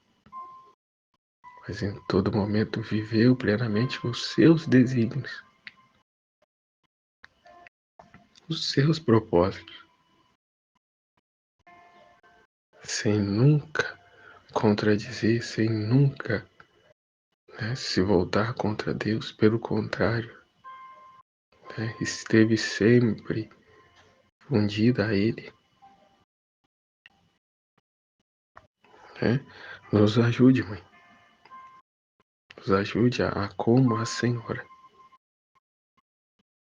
mas em todo momento viveu plenamente os seus desígnios, os seus propósitos, sem nunca contradizer, sem nunca, né, se voltar contra Deus. Pelo contrário, né, esteve sempre fundida a Ele. Né? Nos ajude, mãe. Nos ajude a como a Senhora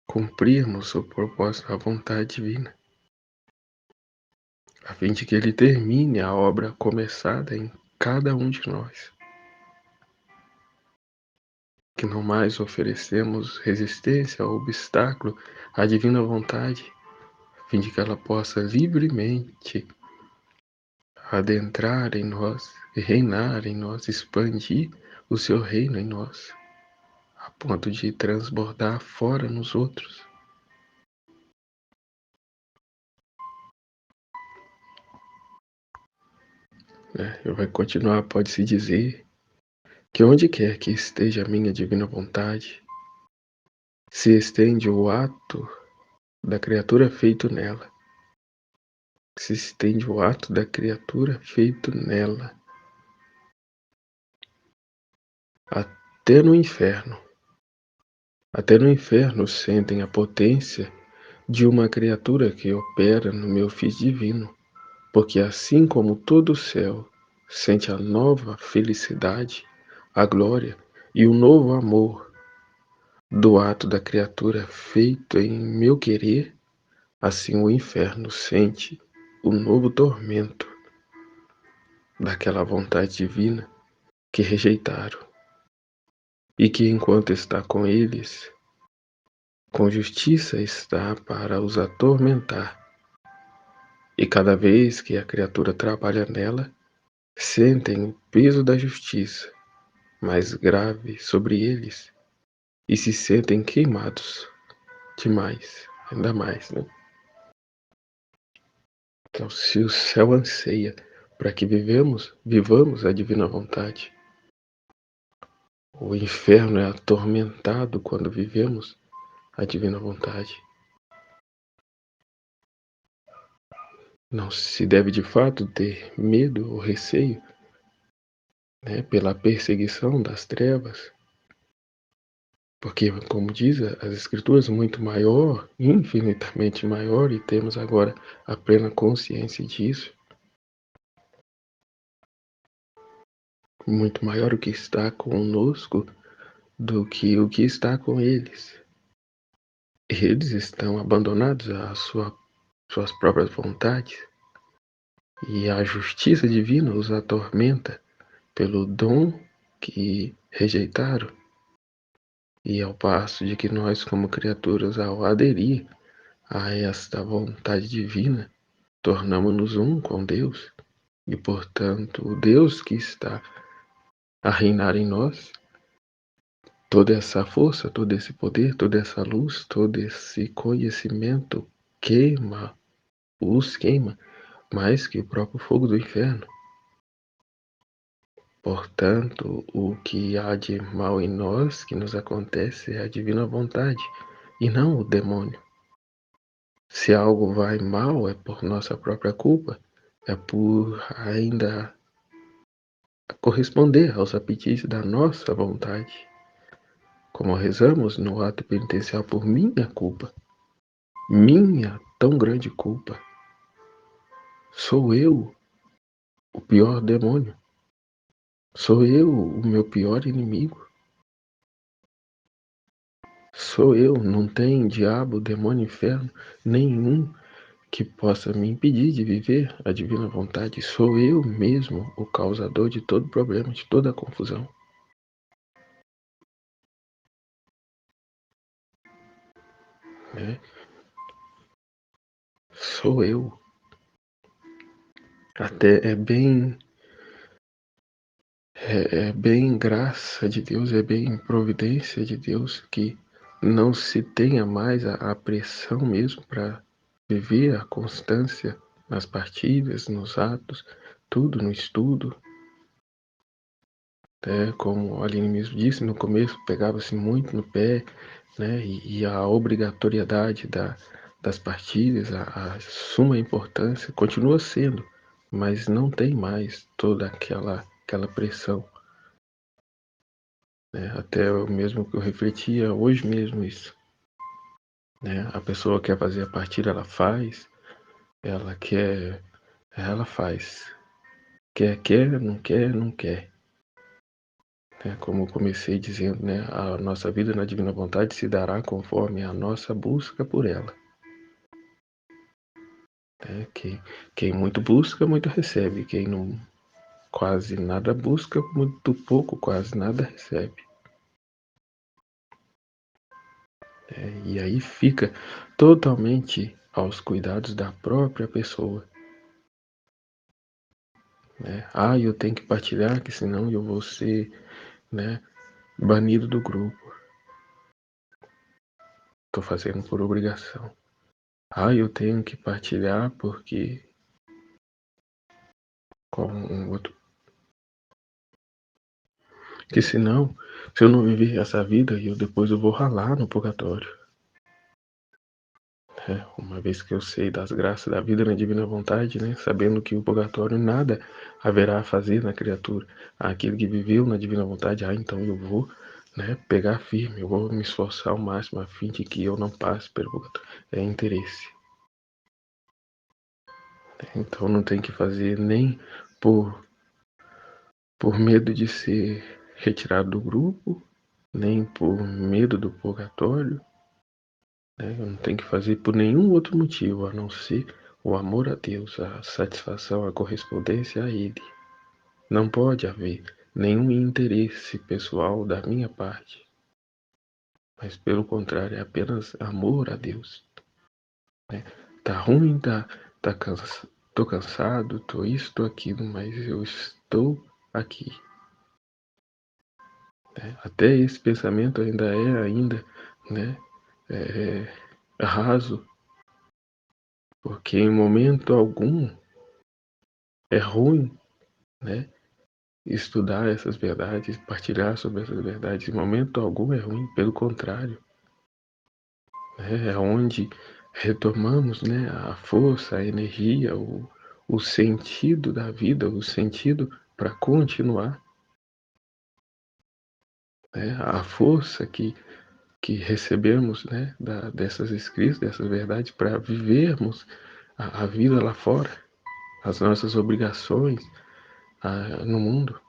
cumprirmos o propósito da vontade divina, a fim de que Ele termine a obra começada em cada um de nós, que não mais oferecemos resistência ou obstáculo à divina vontade, a fim de que ela possa livremente adentrar em nós, reinar em nós, expandir o seu reino em nós, a ponto de transbordar fora nos outros. Vai continuar, pode-se dizer, que onde quer que esteja a minha divina vontade, se estende o ato da criatura feito nela. Se estende o ato da criatura feito nela. Até no inferno, Até no inferno sentem a potência de uma criatura que opera no meu Filho divino, porque assim como todo o céu sente a nova felicidade, a glória e o novo amor do ato da criatura feito em meu querer, assim o inferno sente o novo tormento daquela vontade divina que rejeitaram e que, enquanto está com eles, com justiça está para os atormentar. E cada vez que a criatura trabalha nela, sentem o peso da justiça mais grave sobre eles e se sentem queimados demais, ainda mais, né? Então, se o céu anseia para que vivamos a divina vontade, o inferno é atormentado quando vivemos a divina vontade. Não se deve de fato ter medo ou receio, né, pela perseguição das trevas, porque, como diz as Escrituras, muito maior, infinitamente maior, e temos agora a plena consciência disso, muito maior o que está conosco do que o que está com eles. Eles estão abandonados às suas próprias vontades, e a justiça divina os atormenta pelo dom que rejeitaram. E ao passo de que nós, como criaturas, ao aderir a esta vontade divina, tornamos-nos um com Deus, e portanto o Deus que está a reinar em nós, toda essa força, todo esse poder, toda essa luz, todo esse conhecimento os queima mais que o próprio fogo do inferno. Portanto, o que há de mal em nós, que nos acontece, é a divina vontade, e não o demônio. Se algo vai mal, é por nossa própria culpa, é por ainda corresponder aos apetites da nossa vontade. Como rezamos no ato penitencial por minha culpa, minha tão grande culpa. Sou eu o pior demônio. Sou eu o meu pior inimigo. Sou eu, não tem diabo, demônio, inferno nenhum que possa me impedir de viver a divina vontade. Sou eu mesmo o causador de todo problema, de toda a confusão. Né? Sou eu. Até é bem graça de Deus, é bem providência de Deus que não se tenha mais a pressão mesmo para viver a constância nas partilhas, nos atos, tudo no estudo. Como a Aline mesmo disse, no começo pegava-se muito no pé, né? E a obrigatoriedade das partilhas, a suma importância continua sendo, mas não tem mais toda aquela pressão. Né? Até eu mesmo que eu refletia hoje mesmo isso. Né? A pessoa quer fazer a partilha, ela faz, ela faz. Quer, não quer, não quer. Como eu comecei dizendo, né, a nossa vida na divina vontade se dará conforme a nossa busca por ela. Quem muito busca, muito recebe. Quem não quase nada busca, muito pouco, quase nada recebe. E aí fica totalmente aos cuidados da própria pessoa. Eu tenho que partilhar, que senão eu vou ser, né, banido do grupo. Estou fazendo por obrigação. Eu tenho que partilhar porque com um outro. Que senão, se eu não viver essa vida, depois eu vou ralar no purgatório. Uma vez que eu sei das graças da vida na divina vontade, né, sabendo que o purgatório nada haverá a fazer na criatura. Aquele que viveu na divina vontade, então eu vou né, pegar firme, eu vou me esforçar ao máximo a fim de que eu não passe pelo purgatório. É interesse. Então não tem que fazer nem por medo de ser retirado do grupo, nem por medo do purgatório, né? Eu não tenho que fazer por nenhum outro motivo a não ser o amor a Deus, a satisfação, a correspondência a Ele. Não pode haver nenhum interesse pessoal da minha parte, mas pelo contrário, é apenas amor a Deus, né? Tá ruim, tô cansado, tô isso, tô aquilo, mas eu estou aqui. Né? Até esse pensamento né, raso, porque em momento algum é ruim, né, estudar essas verdades, partilhar sobre essas verdades. Em momento algum é ruim, pelo contrário, né, é onde retomamos, né, a força, a energia, o sentido da vida, o sentido para continuar, né, a força que recebemos, né, dessas escritas, dessas verdades, para vivermos a vida lá fora, as nossas obrigações no mundo,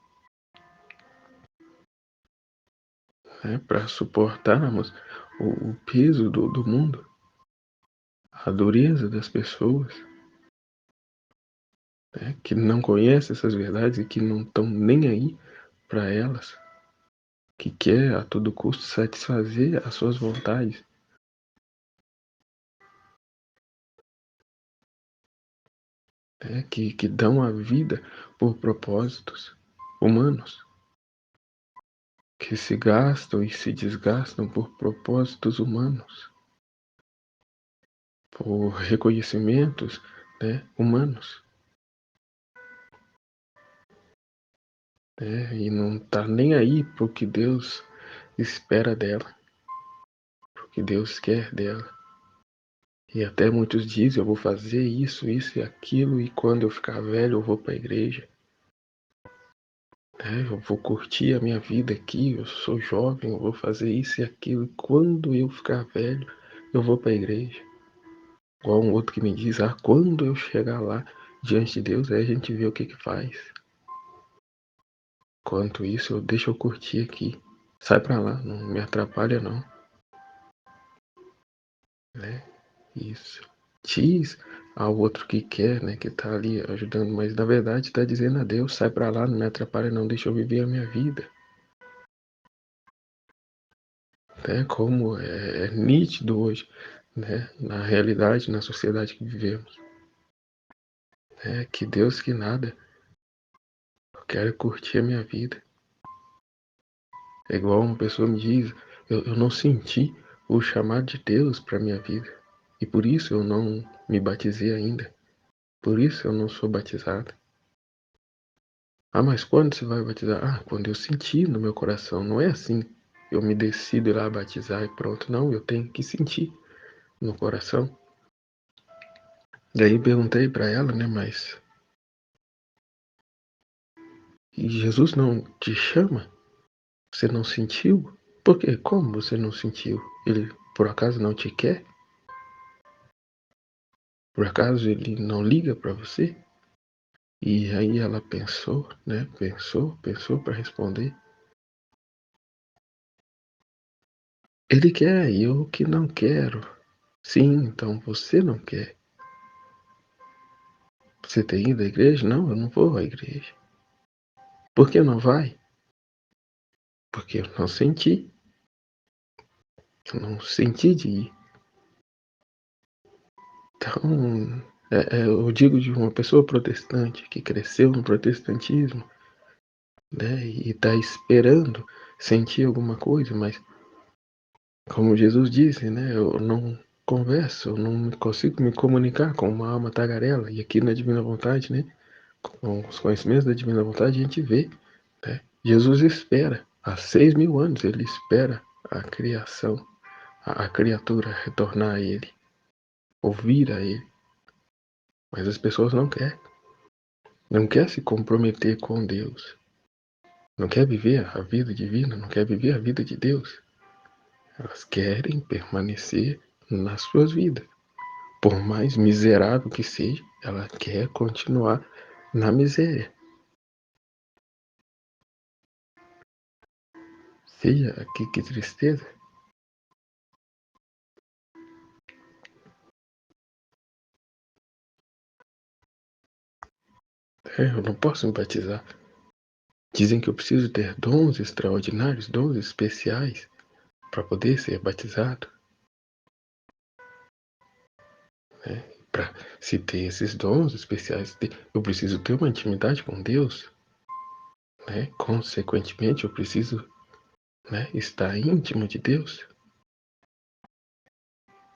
né, para suportarmos o peso do mundo, a dureza das pessoas, né, que não conhecem essas verdades e que não estão nem aí para elas, que quer a todo custo satisfazer as suas vontades, né, que dão a vida por propósitos humanos, que se gastam e se desgastam por propósitos humanos, por reconhecimentos, né, humanos, né, e não tá nem aí pro que Deus espera dela, pro que Deus quer dela. E até muitos dizem, eu vou fazer isso, isso e aquilo, e quando eu ficar velho eu vou para a igreja, né, eu vou curtir a minha vida aqui, eu sou jovem, eu vou fazer isso e aquilo, e quando eu ficar velho eu vou para a igreja. Igual um outro que me diz, quando eu chegar lá diante de Deus, aí a gente vê o que faz. Quanto isso, deixa eu curtir aqui. Sai pra lá, não me atrapalha não. Né? Isso. Diz ao outro que quer, né, que tá ali ajudando, mas na verdade tá dizendo a Deus, sai pra lá, não me atrapalha não, deixa eu viver a minha vida. Né? Como é nítido hoje, né, na realidade, na sociedade que vivemos. Que Deus que nada, eu quero curtir a minha vida. É igual uma pessoa me diz, eu não senti o chamado de Deus para minha vida. E por isso eu não me batizei ainda. Por isso eu não sou batizado. Mas quando você vai batizar? Quando eu sentir no meu coração. Não é assim. Eu me decido ir lá batizar e pronto. Não, eu tenho que sentir no coração. Daí perguntei para ela, né, mas e Jesus não te chama? Você não sentiu? Por quê? Como você não sentiu? Ele por acaso não te quer? Por acaso ele não liga para você? E aí ela pensou, né? Pensou para responder. Ele quer e eu que não quero. Sim, então você não quer. Você tem ido à igreja? Não, eu não vou à igreja. Por que não vai? Porque eu não senti. Eu não senti de ir. Então, eu digo de uma pessoa protestante que cresceu no protestantismo, né? E está esperando sentir alguma coisa, mas como Jesus disse, né? Eu não converso, eu não consigo me comunicar com uma alma tagarela. E aqui na Divina Vontade, né? Com os conhecimentos da Divina Vontade, a gente vê, né? Jesus espera, há 6.000 anos, ele espera a criação, a criatura retornar a ele, ouvir a ele. Mas as pessoas não querem se comprometer com Deus. não quer viver a vida divina, não quer viver a vida de Deus. Elas querem permanecer nas suas vidas. Por mais miserável que seja, ela quer continuar na miséria. Veja que tristeza. Eu não posso me batizar. Dizem que eu preciso ter dons extraordinários, dons especiais, para poder ser batizado. Né? Para se ter esses dons especiais, eu preciso ter uma intimidade com Deus. Né? Consequentemente, eu preciso, né, estar íntimo de Deus.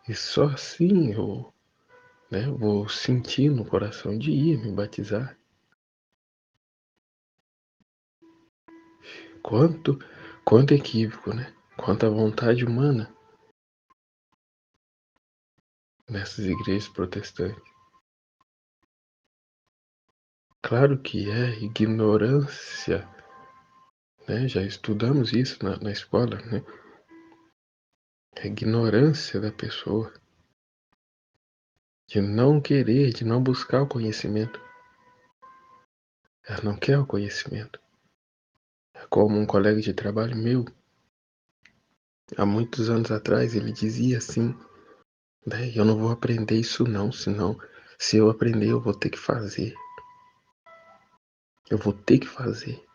E só assim eu, né, vou sentir no coração de ir me batizar. Quanto equívoco, né? Quanta vontade humana nessas igrejas protestantes. Claro que é ignorância, né? Já estudamos isso na escola, né? É ignorância da pessoa de não querer, de não buscar o conhecimento. Ela não quer o conhecimento. É como um colega de trabalho meu, há muitos anos atrás, ele dizia assim, né? Eu não vou aprender isso não, senão se eu aprender eu vou ter que fazer. Eu vou ter que fazer.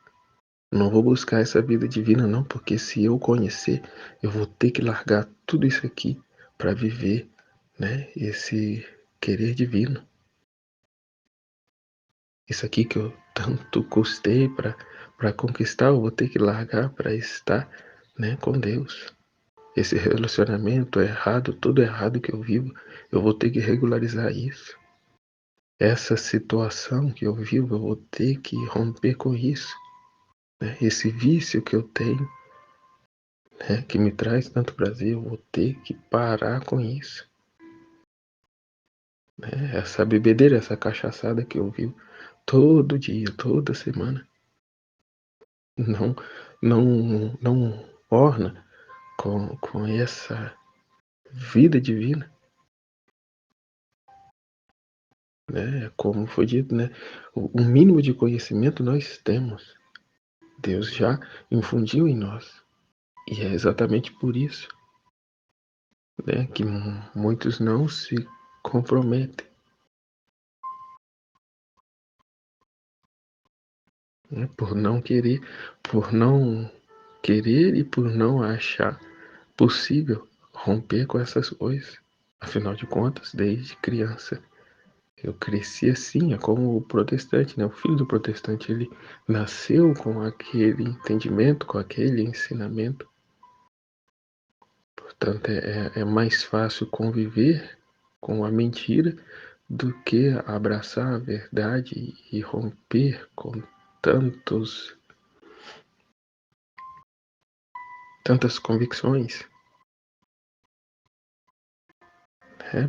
Não vou buscar essa vida divina não, porque se eu conhecer, eu vou ter que largar tudo isso aqui para viver, né, esse querer divino. Isso aqui que eu tanto custei para conquistar, eu vou ter que largar para estar, né, com Deus. Esse relacionamento errado, tudo errado que eu vivo, eu vou ter que regularizar isso. Essa situação que eu vivo, eu vou ter que romper com isso, né? Esse vício que eu tenho, né, que me traz tanto prazer, eu vou ter que parar com isso. Né? Essa bebedeira, essa cachaçada que eu vivo todo dia, toda semana, não, não orna com essa vida divina. Né? Como foi dito, né? O mínimo de conhecimento nós temos. Deus já infundiu em nós. E é exatamente por isso, né, que muitos não se comprometem. Né, por não querer e por não achar possível romper com essas coisas. Afinal de contas, desde criança, eu cresci assim, é como o protestante, né? O filho do protestante, ele nasceu com aquele entendimento, com aquele ensinamento. Portanto, é mais fácil conviver com a mentira do que abraçar a verdade e romper com tantas convicções.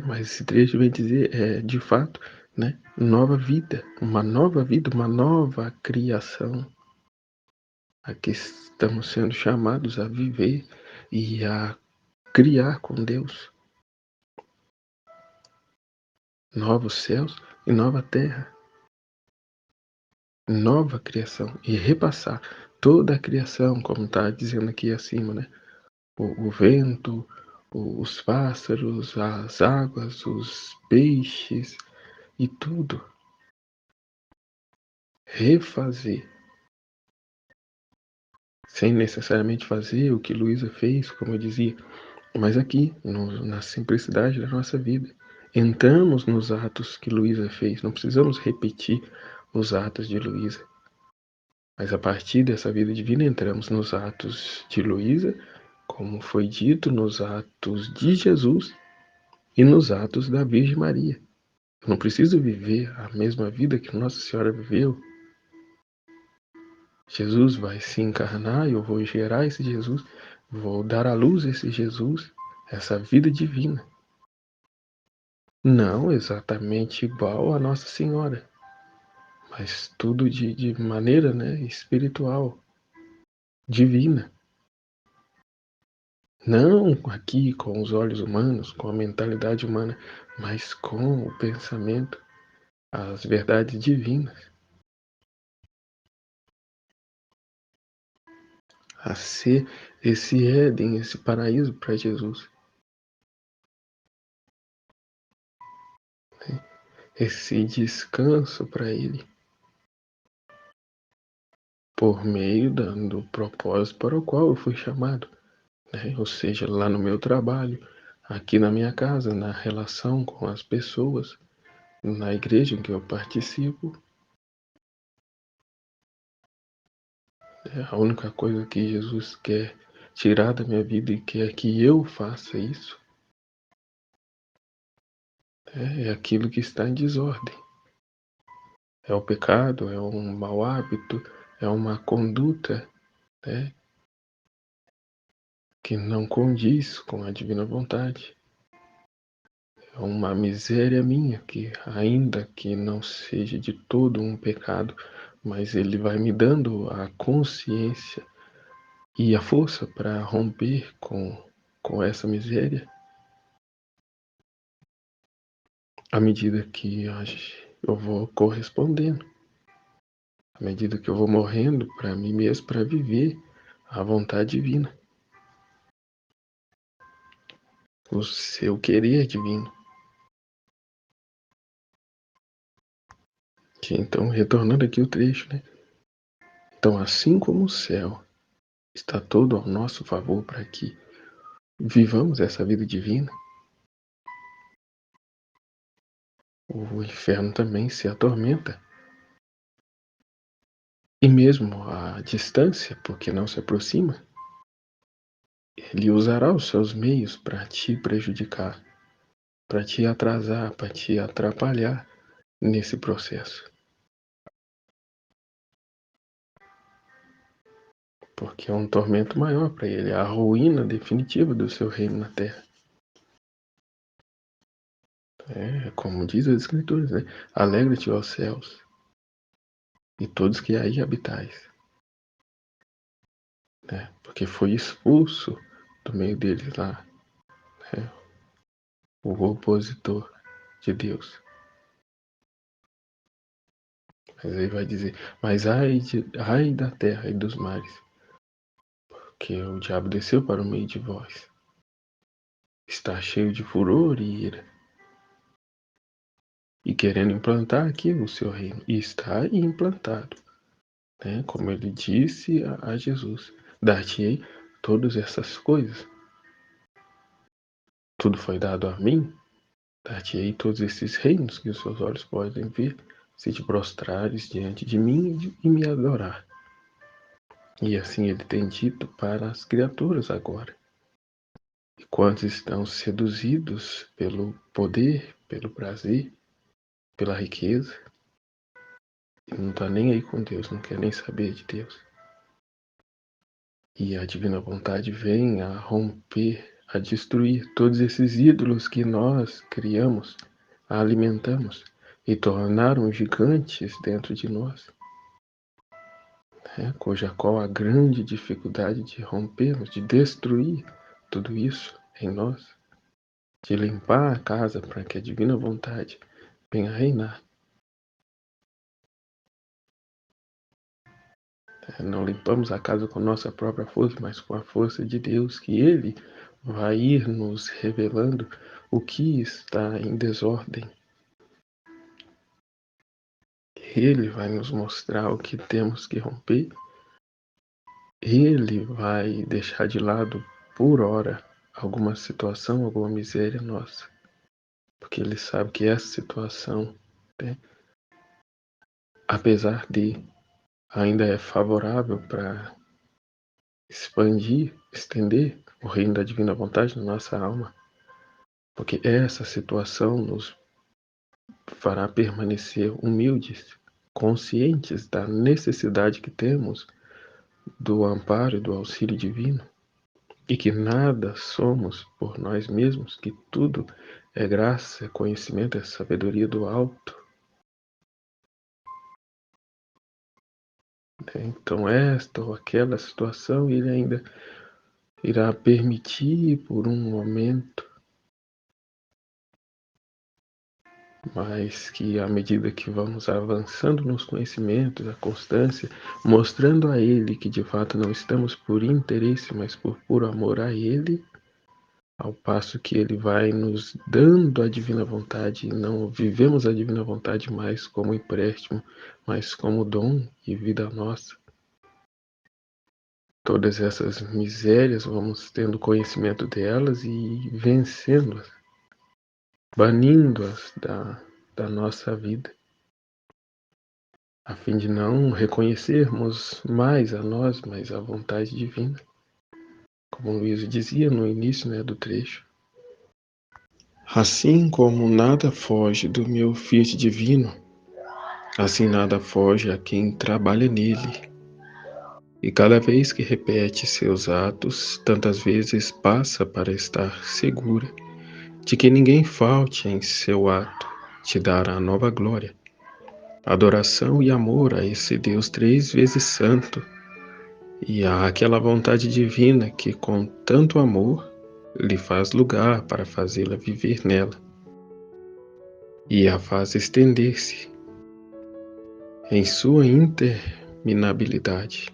Mas esse trecho vem dizer, de fato, né, nova vida, uma nova criação. Aqui estamos sendo chamados a viver e a criar com Deus novos céus e nova terra, nova criação e repassar toda a criação, como está dizendo aqui acima, né? O vento, os pássaros, as águas, os peixes e tudo. Refazer, sem necessariamente fazer o que Luísa fez, como eu dizia, mas aqui, na simplicidade da nossa vida. Entramos nos atos que Luísa fez, não precisamos repetir os atos de Luísa. Mas a partir dessa vida divina, entramos nos atos de Luísa, como foi dito, nos atos de Jesus e nos atos da Virgem Maria. Eu não preciso viver a mesma vida que Nossa Senhora viveu. Jesus vai se encarnar e eu vou gerar esse Jesus, vou dar à luz esse Jesus, essa vida divina. Não exatamente igual a Nossa Senhora, mas tudo de maneira, né, espiritual. divina. Não aqui com os olhos humanos, com a mentalidade humana, mas com o pensamento, as verdades divinas. A ser esse Éden, esse paraíso para Jesus. Esse descanso para Ele. Por meio do propósito para o qual eu fui chamado. Ou seja, lá no meu trabalho, aqui na minha casa, na relação com as pessoas, na igreja em que eu participo. A única coisa que Jesus quer tirar da minha vida e quer que eu faça isso é aquilo que está em desordem. É o pecado, é um mau hábito, é uma conduta, né, que não condiz com a divina vontade. É uma miséria minha que, ainda que não seja de todo um pecado, mas ele vai me dando a consciência e a força para romper com essa miséria à medida que eu vou correspondendo, à medida que eu vou morrendo para mim mesmo, para viver a vontade divina, o seu querer divino. Que então, retornando aqui o trecho, né? Então, assim como o céu está todo ao nosso favor para que vivamos essa vida divina, o inferno também se atormenta. E mesmo à distância, porque não se aproxima, ele usará os seus meios para te prejudicar, para te atrasar, para te atrapalhar nesse processo. Porque é um tormento maior para ele, é a ruína definitiva do seu reino na terra. É como diz as Escrituras, né? Alegra-te, ó céus, e todos que aí habitais. Né? Porque foi expulso do meio deles lá, né? O opositor de Deus. Mas aí vai dizer, mas ai da terra e dos mares, porque o diabo desceu para o meio de vós. Está cheio de furor e ira. E querendo implantar aqui o seu reino. E está implantado. Né? Como ele disse a Jesus, dar-te-ei todas essas coisas. Tudo foi dado a mim, dar-te-ei todos esses reinos que os seus olhos podem ver, se te prostrares diante de mim e me adorar. E assim ele tem dito para as criaturas agora. E quantos estão seduzidos pelo poder, pelo prazer, pela riqueza, e não está nem aí com Deus, não quer nem saber de Deus. E a divina vontade vem a romper, a destruir todos esses ídolos que nós criamos, alimentamos e tornaram gigantes dentro de nós, né? Cuja qual a grande dificuldade de rompermos, de destruir tudo isso em nós, de limpar a casa para que a divina vontade venha reinar. Não limpamos a casa com nossa própria força, mas com a força de Deus, que Ele vai ir nos revelando o que está em desordem. Ele vai nos mostrar o que temos que romper. Ele vai deixar de lado, por hora, alguma situação, alguma miséria nossa. Porque Ele sabe que essa situação, né, apesar de ainda é favorável para expandir, estender o reino da divina vontade na nossa alma, porque essa situação nos fará permanecer humildes, conscientes da necessidade que temos do amparo e do auxílio divino, e que nada somos por nós mesmos, que tudo é graça, é conhecimento, é sabedoria do alto. Então esta ou aquela situação ele ainda irá permitir por um momento, mas que à medida que vamos avançando nos conhecimentos, a constância, mostrando a Ele que de fato não estamos por interesse, mas por puro amor a Ele, ao passo que Ele vai nos dando a divina vontade, e não vivemos a divina vontade mais como empréstimo, mas como dom e vida nossa. Todas essas misérias vamos tendo conhecimento delas e vencendo-as, banindo-as da nossa vida, a fim de não reconhecermos mais a nós, mas a vontade divina. Como Luiz dizia no início, do trecho. Assim como nada foge do meu fiat divino, assim nada foge a quem trabalha nele. E cada vez que repete seus atos, tantas vezes passa para estar segura de que ninguém falte em seu ato te dar a nova glória, adoração e amor a esse Deus 3 vezes santo, e a aquela vontade divina que com tanto amor lhe faz lugar para fazê-la viver nela, e a faz estender-se em sua interminabilidade.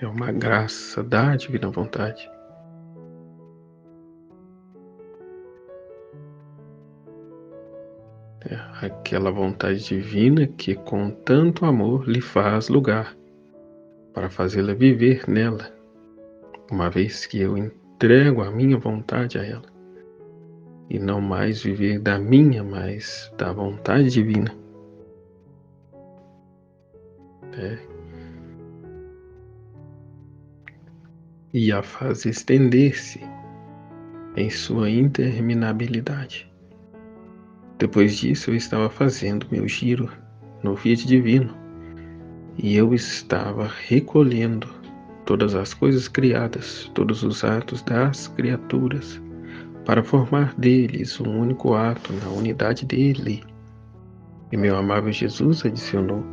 É uma graça da divina vontade. É aquela vontade divina que com tanto amor lhe faz lugar para fazê-la viver nela, uma vez que eu entrego a minha vontade a ela, e não mais viver da minha, mas da vontade divina. E a faz estender-se em sua interminabilidade. Depois disso, eu estava fazendo meu giro no Fiat Divino, e eu estava recolhendo todas as coisas criadas, todos os atos das criaturas, para formar deles um único ato na unidade dele. E meu amável Jesus adicionou: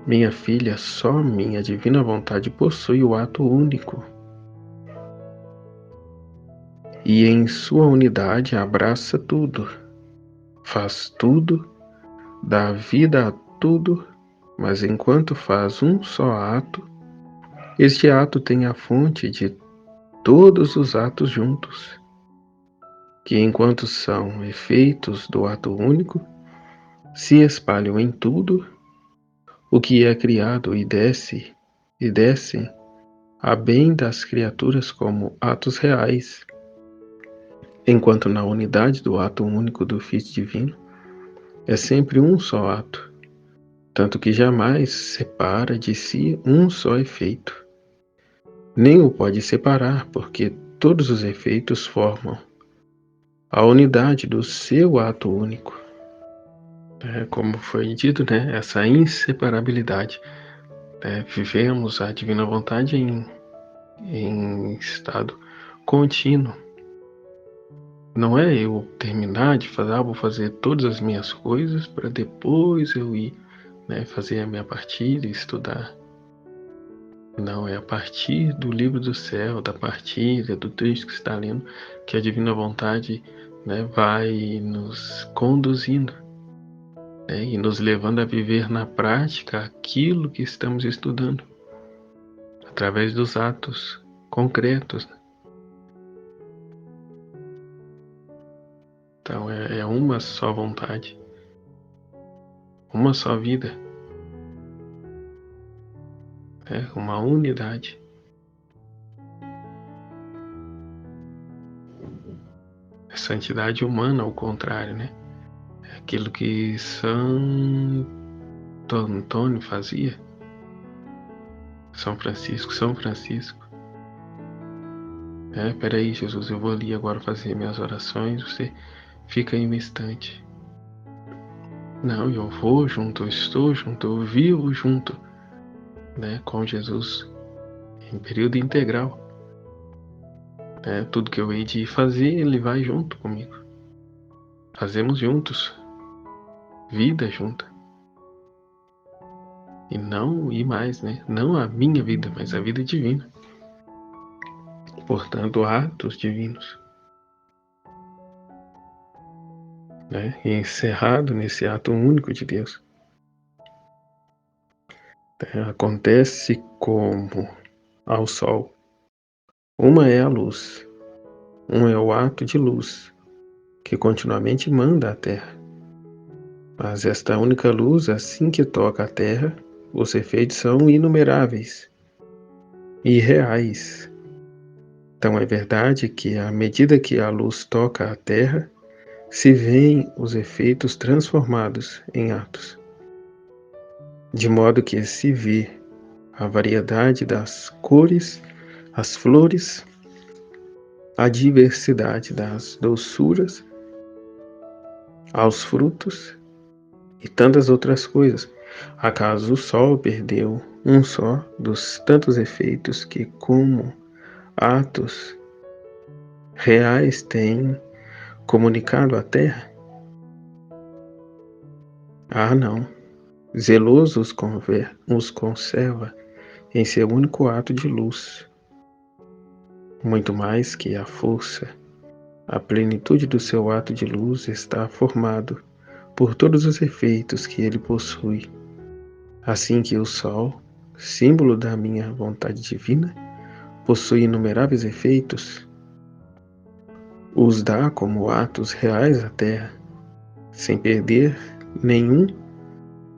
minha filha, só minha divina vontade possui o ato único. E em sua unidade abraça tudo, faz tudo, dá vida a tudo, mas enquanto faz um só ato, este ato tem a fonte de todos os atos juntos, que enquanto são efeitos do ato único, se espalham em tudo o que é criado e descem a bem das criaturas como atos reais, enquanto na unidade do ato único do Fiat Divino é sempre um só ato, tanto que jamais separa de si um só efeito. Nem o pode separar, porque todos os efeitos formam a unidade do seu ato único. Como foi dito, essa inseparabilidade. Vivemos a divina vontade em estado contínuo. Não é eu terminar de fazer, vou fazer todas as minhas coisas para depois eu ir fazer a minha partilha e estudar. Não, é a partir do livro do céu, da partilha, do texto que está lendo, que a divina vontade vai nos conduzindo e nos levando a viver na prática aquilo que estamos estudando, através dos atos concretos. Então é uma só vontade, uma só vida, uma unidade. A santidade humana, ao contrário, é aquilo que Santo Antônio fazia, São Francisco. Peraí, Jesus, eu vou ali agora fazer minhas orações, você fica aí um instante. Não, eu vou junto, eu estou junto, eu vivo junto, com Jesus, em período integral. Tudo que eu hei de fazer, ele vai junto comigo. Fazemos juntos, vida junta. E não ir mais, né? Não a minha vida, mas a vida divina. Portanto, atos divinos. Né? E encerrado nesse ato único de Deus. Acontece como ao sol. Uma é a luz, um é o ato de luz, que continuamente manda à terra. Mas esta única luz, assim que toca a terra, os efeitos são inumeráveis e reais. Então é verdade que à medida que a luz toca a terra, se veem os efeitos transformados em atos. De modo que se vê a variedade das cores, as flores, a diversidade das doçuras, aos frutos e tantas outras coisas. Acaso o sol perdeu um só dos tantos efeitos que, como atos reais, tem comunicado à terra? Ah, não. Zeloso os conserva em seu único ato de luz, muito mais que a força. A plenitude do seu ato de luz está formado por todos os efeitos que ele possui. Assim que o sol, símbolo da minha vontade divina, possui inumeráveis efeitos, os dá como atos reais à terra, sem perder nenhum,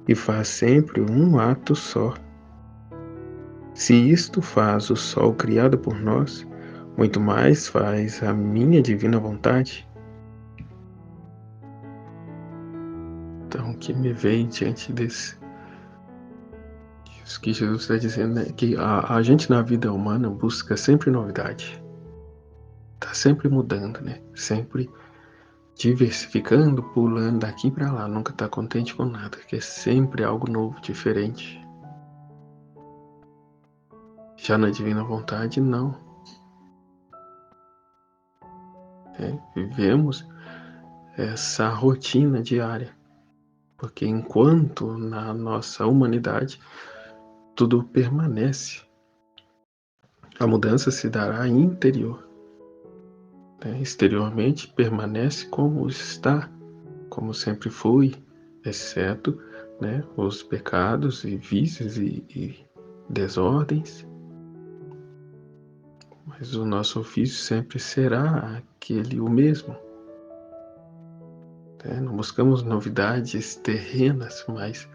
e faz sempre um ato só. Se isto faz o sol criado por nós, muito mais faz a minha divina vontade. Então, o que me vem diante desse, isso que Jesus está dizendo, né? Que a gente na vida humana busca sempre novidade, está sempre mudando, né? Sempre diversificando, pulando daqui para lá, nunca está contente com nada, que é sempre algo novo, diferente. Já na divina vontade, não. Vivemos essa rotina diária, porque enquanto na nossa humanidade tudo permanece, a mudança se dará interior. Exteriormente permanece como está, como sempre foi, exceto, né, os pecados e vícios e desordens. Mas o nosso ofício sempre será aquele o mesmo. Não buscamos novidades terrenas, mas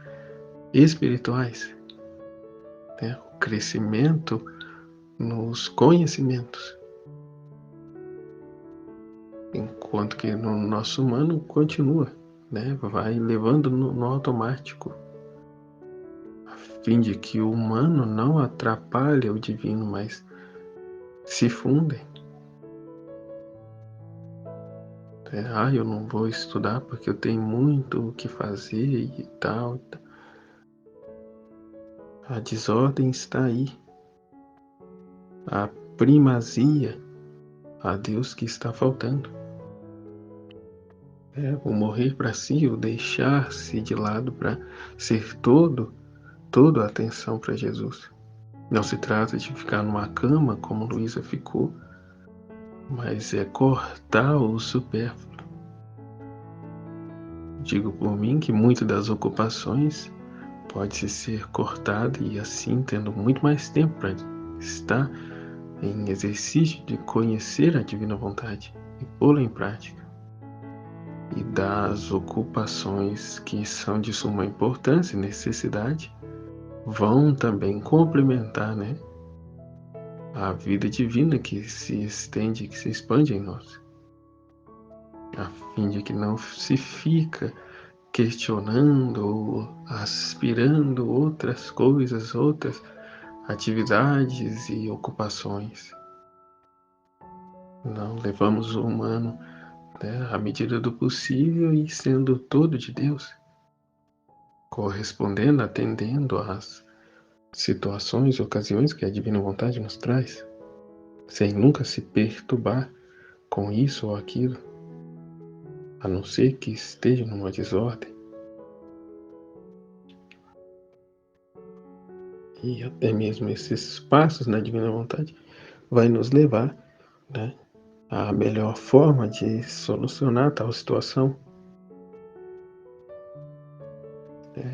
espirituais. O crescimento nos conhecimentos. Enquanto que no nosso humano continua, vai levando no automático, a fim de que o humano não atrapalhe o divino, mas se fundem. Eu não vou estudar porque eu tenho muito o que fazer e tal. A desordem está aí. A primazia a Deus que está faltando. O morrer para si, o deixar-se de lado para ser toda a atenção para Jesus. Não se trata de ficar numa cama como Luísa ficou, mas é cortar o supérfluo. Digo por mim que muitas das ocupações pode ser cortada e assim tendo muito mais tempo para estar em exercício de conhecer a divina vontade e pô-la em prática. E das ocupações que são de suma importância e necessidade vão também complementar, a vida divina que se estende, que se expande em nós, a fim de que não se fica questionando ou aspirando outras coisas, outras atividades e ocupações. Não, levamos o humano, à medida do possível e sendo todo de Deus, correspondendo, atendendo às situações, ocasiões que a divina vontade nos traz, sem nunca se perturbar com isso ou aquilo, a não ser que esteja numa desordem. E até mesmo esses passos na divina vontade vai nos levar, né, à melhor forma de solucionar tal situação.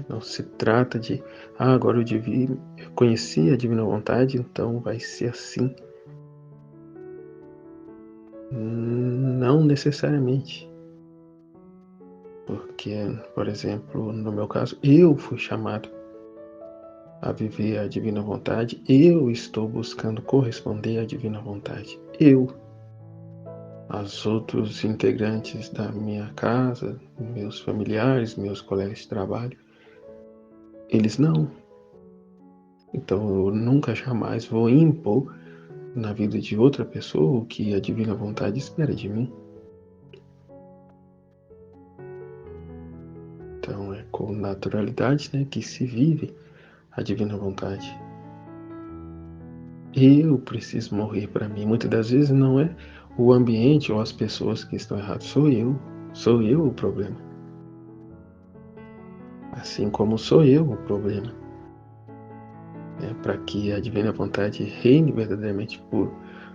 Não se trata de, agora eu conheci a divina vontade, então vai ser assim. Não necessariamente. Porque, por exemplo, no meu caso, eu fui chamado a viver a divina vontade, eu estou buscando corresponder à divina vontade. Os outros integrantes da minha casa, meus familiares, meus colegas de trabalho, eles não. Então eu nunca jamais vou impor na vida de outra pessoa o que a divina vontade espera de mim. Então é com naturalidade, né, que se vive a divina vontade. Eu preciso morrer para mim. Muitas das vezes não é o ambiente ou as pessoas que estão erradas, sou eu o problema. Assim como sou eu o problema. Para que a divina vontade reine verdadeiramente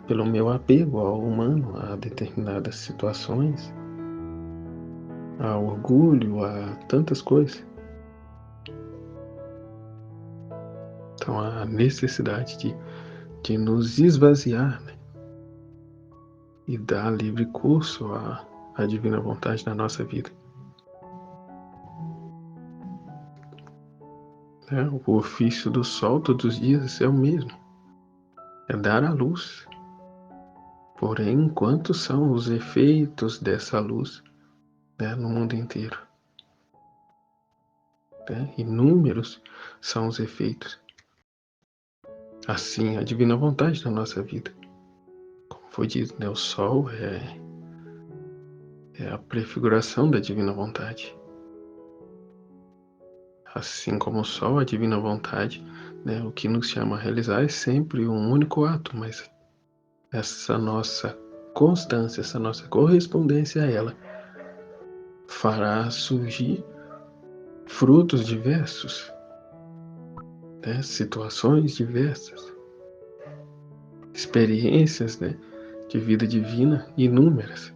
pelo meu apego ao humano, a determinadas situações, a orgulho, a tantas coisas. Então a necessidade de nos esvaziar, né, e dar livre curso à divina vontade na nossa vida. O ofício do sol todos os dias é o mesmo, é dar a luz. Porém, quantos são os efeitos dessa luz, né, no mundo inteiro? Inúmeros são os efeitos. Assim, a divina vontade na nossa vida. Como foi dito, né, o sol é a prefiguração da divina vontade. Assim como o sol, a divina vontade, né, o que nos chama a realizar é sempre um único ato, mas essa nossa constância, essa nossa correspondência a ela fará surgir frutos diversos, né, situações diversas, experiências, né, de vida divina inúmeras.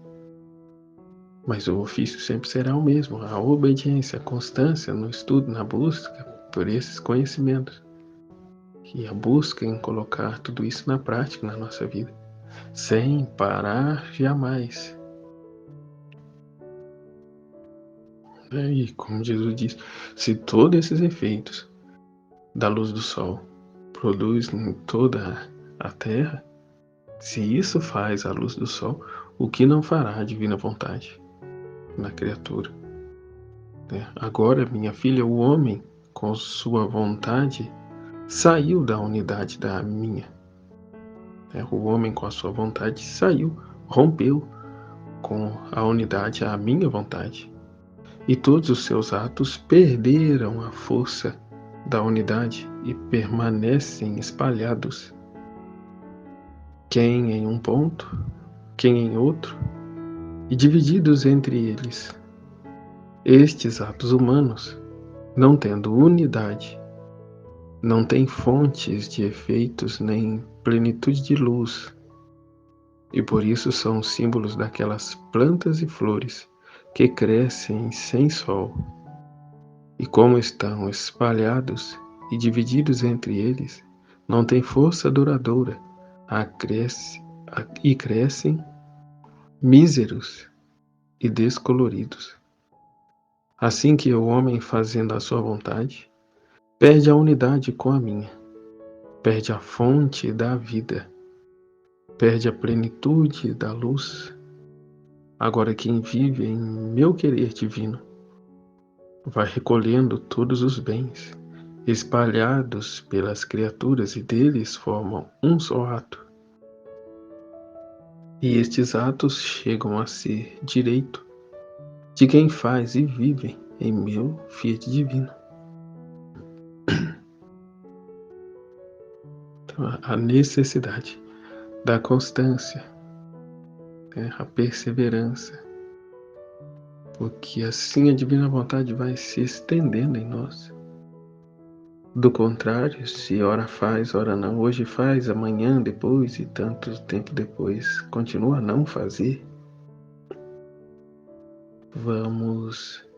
Mas o ofício sempre será o mesmo, a obediência, a constância no estudo, na busca por esses conhecimentos. E a busca em colocar tudo isso na prática na nossa vida, sem parar jamais. E como Jesus diz, se todos esses efeitos da luz do sol produz em toda a terra, se isso faz a luz do sol, o que não fará a divina vontade na criatura? Agora, minha filha, o homem, com sua vontade, saiu da unidade da minha. O homem, com a sua vontade, saiu, rompeu com a unidade, a minha vontade. E todos os seus atos perderam a força da unidade e permanecem espalhados, quem em um ponto, quem em outro, e divididos entre eles. Estes atos humanos, não tendo unidade, não têm fontes de efeitos nem plenitude de luz, e por isso são símbolos daquelas plantas e flores que crescem sem sol. E como estão espalhados e divididos entre eles, não têm força duradoura, e crescem míseros e descoloridos. Assim que o homem, fazendo a sua vontade, perde a unidade com a minha, perde a fonte da vida, perde a plenitude da luz. Agora quem vive em meu querer divino vai recolhendo todos os bens espalhados pelas criaturas e deles formam um só ato. E estes atos chegam a ser direito de quem faz e vive em meu fiat divino. Então, a necessidade da constância, a perseverança, porque assim a divina vontade vai se estendendo em nós. Do contrário, se ora faz, ora não, hoje faz, amanhã, depois e tanto tempo depois, continua a não fazer, vamos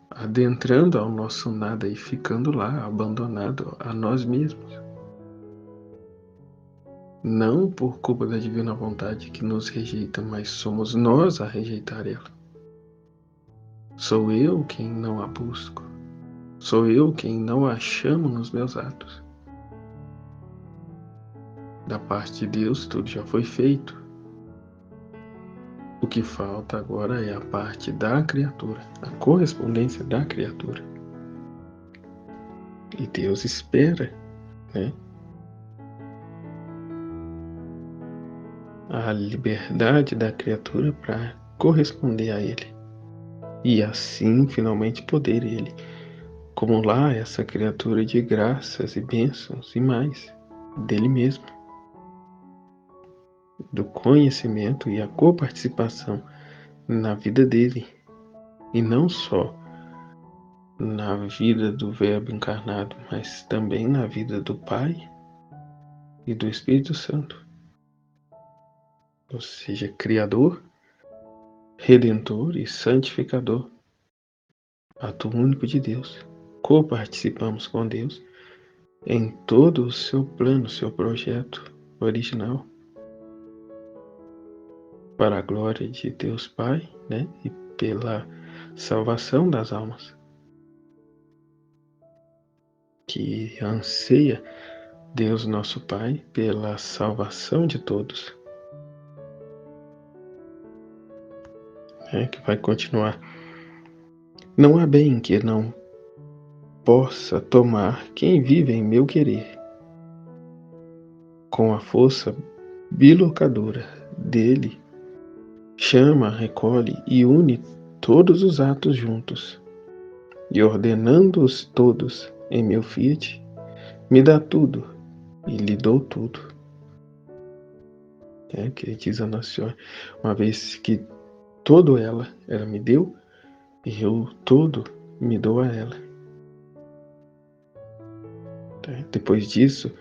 adentrando ao nosso nada e ficando lá, abandonado a nós mesmos. Não por culpa da divina vontade que nos rejeita, mas somos nós a rejeitar ela. Sou eu quem não a busco. Sou eu quem não a chamo nos meus atos. Da parte de Deus, tudo já foi feito. O que falta agora é a parte da criatura, a correspondência da criatura. E Deus espera, né, a liberdade da criatura para corresponder a Ele. E assim, finalmente, poder Ele acumular essa criatura de graças e bênçãos e mais dele mesmo, do conhecimento e a coparticipação na vida dele, e não só na vida do Verbo encarnado, mas também na vida do Pai e do Espírito Santo. Ou seja, Criador, Redentor e Santificador, ato único de Deus. Coparticipamos com Deus em todo o seu plano, seu projeto original, para a glória de Deus Pai, né? E pela salvação das almas, que anseia Deus nosso Pai pela salvação de todos, né? Que vai continuar. Não há bem que não possa tomar quem vive em meu querer, com a força bilocadora dele, chama, recolhe e une todos os atos juntos, e ordenando-os todos em meu fiat, me dá tudo e lhe dou tudo. Que diz a Nossa Senhora, uma vez que todo ela me deu, e eu todo me dou a ela. Depois disso,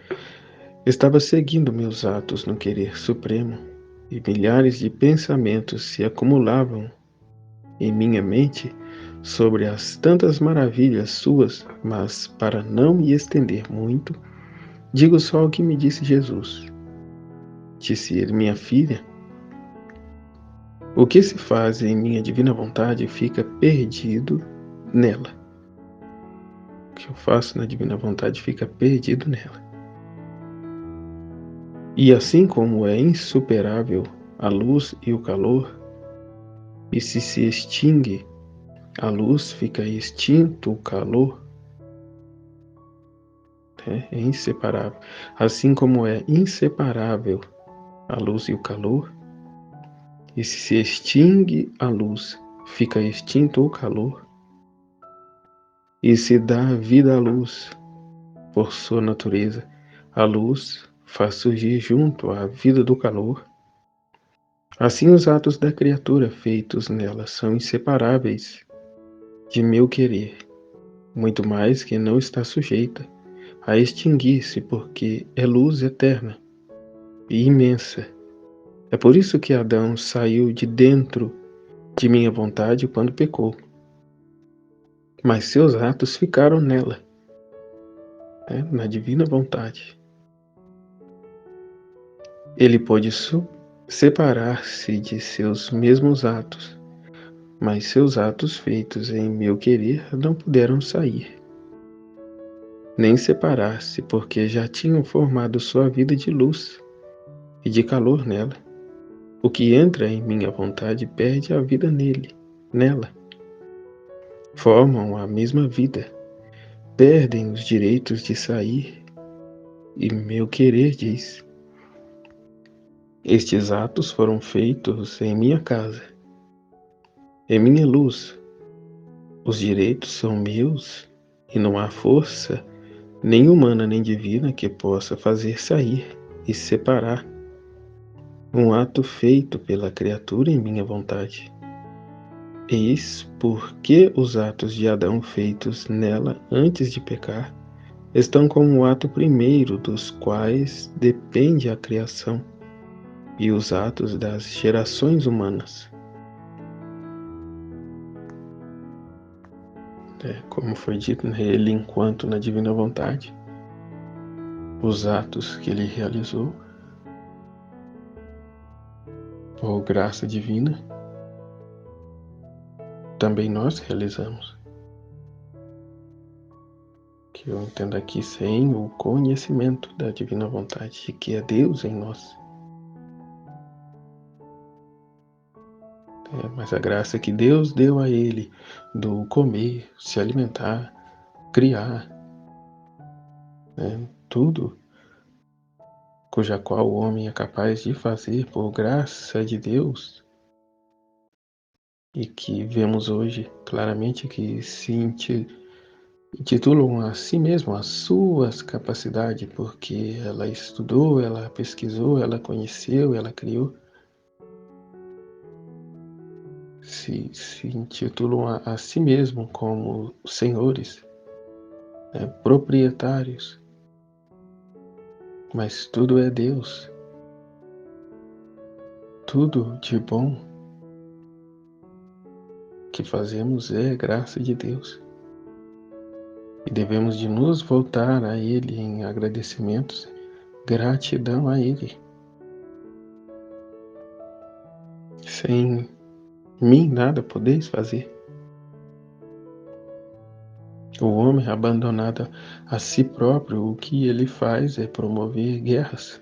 estava seguindo meus atos no querer supremo, e milhares de pensamentos se acumulavam em minha mente sobre as tantas maravilhas suas, mas para não me estender muito, digo só o que me disse Jesus. Disse ele: minha filha, o que se faz em minha divina vontade fica perdido nela. O que eu faço na divina vontade fica perdido nela. E assim como é insuperável a luz e o calor, e se extingue a luz, fica extinto o calor, é inseparável. Assim como é inseparável a luz e o calor, e se extingue a luz, fica extinto o calor, e se dá vida à luz por sua natureza, a luz faz surgir junto à vida do calor. Assim os atos da criatura feitos nela são inseparáveis de meu querer, muito mais que não está sujeita a extinguir-se, porque é luz eterna e imensa. É por isso que Adão saiu de dentro de minha vontade quando pecou. Mas seus atos ficaram nela, na divina vontade. Ele pôde separar-se de seus mesmos atos, mas seus atos feitos em meu querer não puderam sair, nem separar-se, porque já tinham formado sua vida de luz e de calor nela. O que entra em minha vontade perde a vida nela. Formam a mesma vida, perdem os direitos de sair, e meu querer diz: estes atos foram feitos em minha casa, em minha luz. Os direitos são meus e não há força, nem humana nem divina, que possa fazer sair e separar um ato feito pela criatura em minha vontade. Eis porque os atos de Adão feitos nela antes de pecar estão como o ato primeiro dos quais depende a criação e os atos das gerações humanas. Como foi dito, ele enquanto na divina vontade, os atos que ele realizou por graça divina, também nós realizamos. Que eu entendo aqui sem o conhecimento da divina vontade, de que é Deus em nós. Mas a graça que Deus deu a ele do comer, se alimentar, criar, tudo cuja qual o homem é capaz de fazer por graça de Deus, e que vemos hoje claramente que se intitulam a si mesmo as suas capacidades, porque ela estudou, ela pesquisou, ela conheceu, ela criou. Se intitulam a si mesmo como senhores, proprietários, mas tudo é Deus, tudo de bom que fazemos é graça de Deus. E devemos de nos voltar a Ele em agradecimentos, gratidão a Ele. Sem mim nada podeis fazer. O homem abandonado a si próprio, o que ele faz é promover guerras,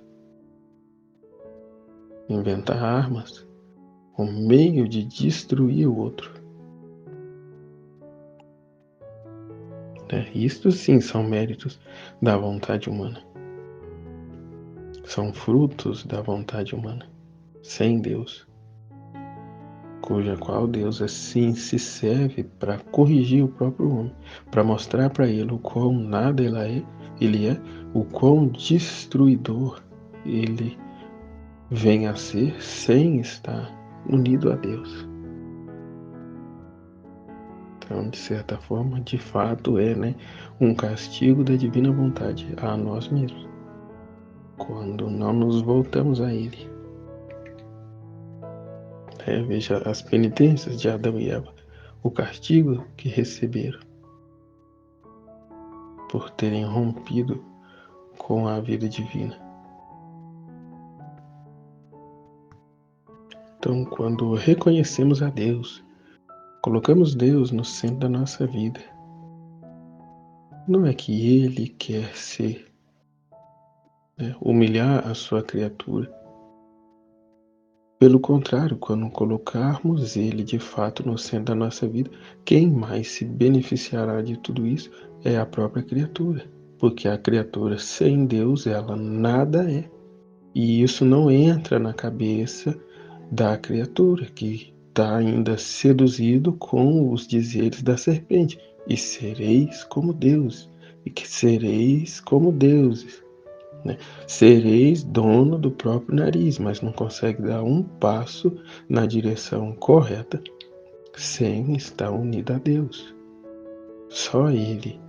inventar armas, um meio de destruir o outro. Isto sim são méritos da vontade humana. São frutos da vontade humana, sem Deus, cuja qual Deus assim se serve para corrigir o próprio homem, para mostrar para ele o quão nada ele é, o quão destruidor ele vem a ser sem estar unido a Deus. Então, de certa forma, de fato é um castigo da divina vontade a nós mesmos, quando não nos voltamos a Ele. Veja as penitências de Adão e Eva, o castigo que receberam por terem rompido com a vida divina. Então, quando reconhecemos a Deus, colocamos Deus no centro da nossa vida, não é que Ele quer ser, humilhar a sua criatura. Pelo contrário, quando colocarmos Ele de fato no centro da nossa vida, quem mais se beneficiará de tudo isso é a própria criatura. Porque a criatura sem Deus, ela nada é. E isso não entra na cabeça da criatura, que está ainda seduzido com os dizeres da serpente. E sereis como Deus, e que sereis como deuses. Sereis dono do próprio nariz, mas não consegue dar um passo na direção correta sem estar unido a Deus. Só Ele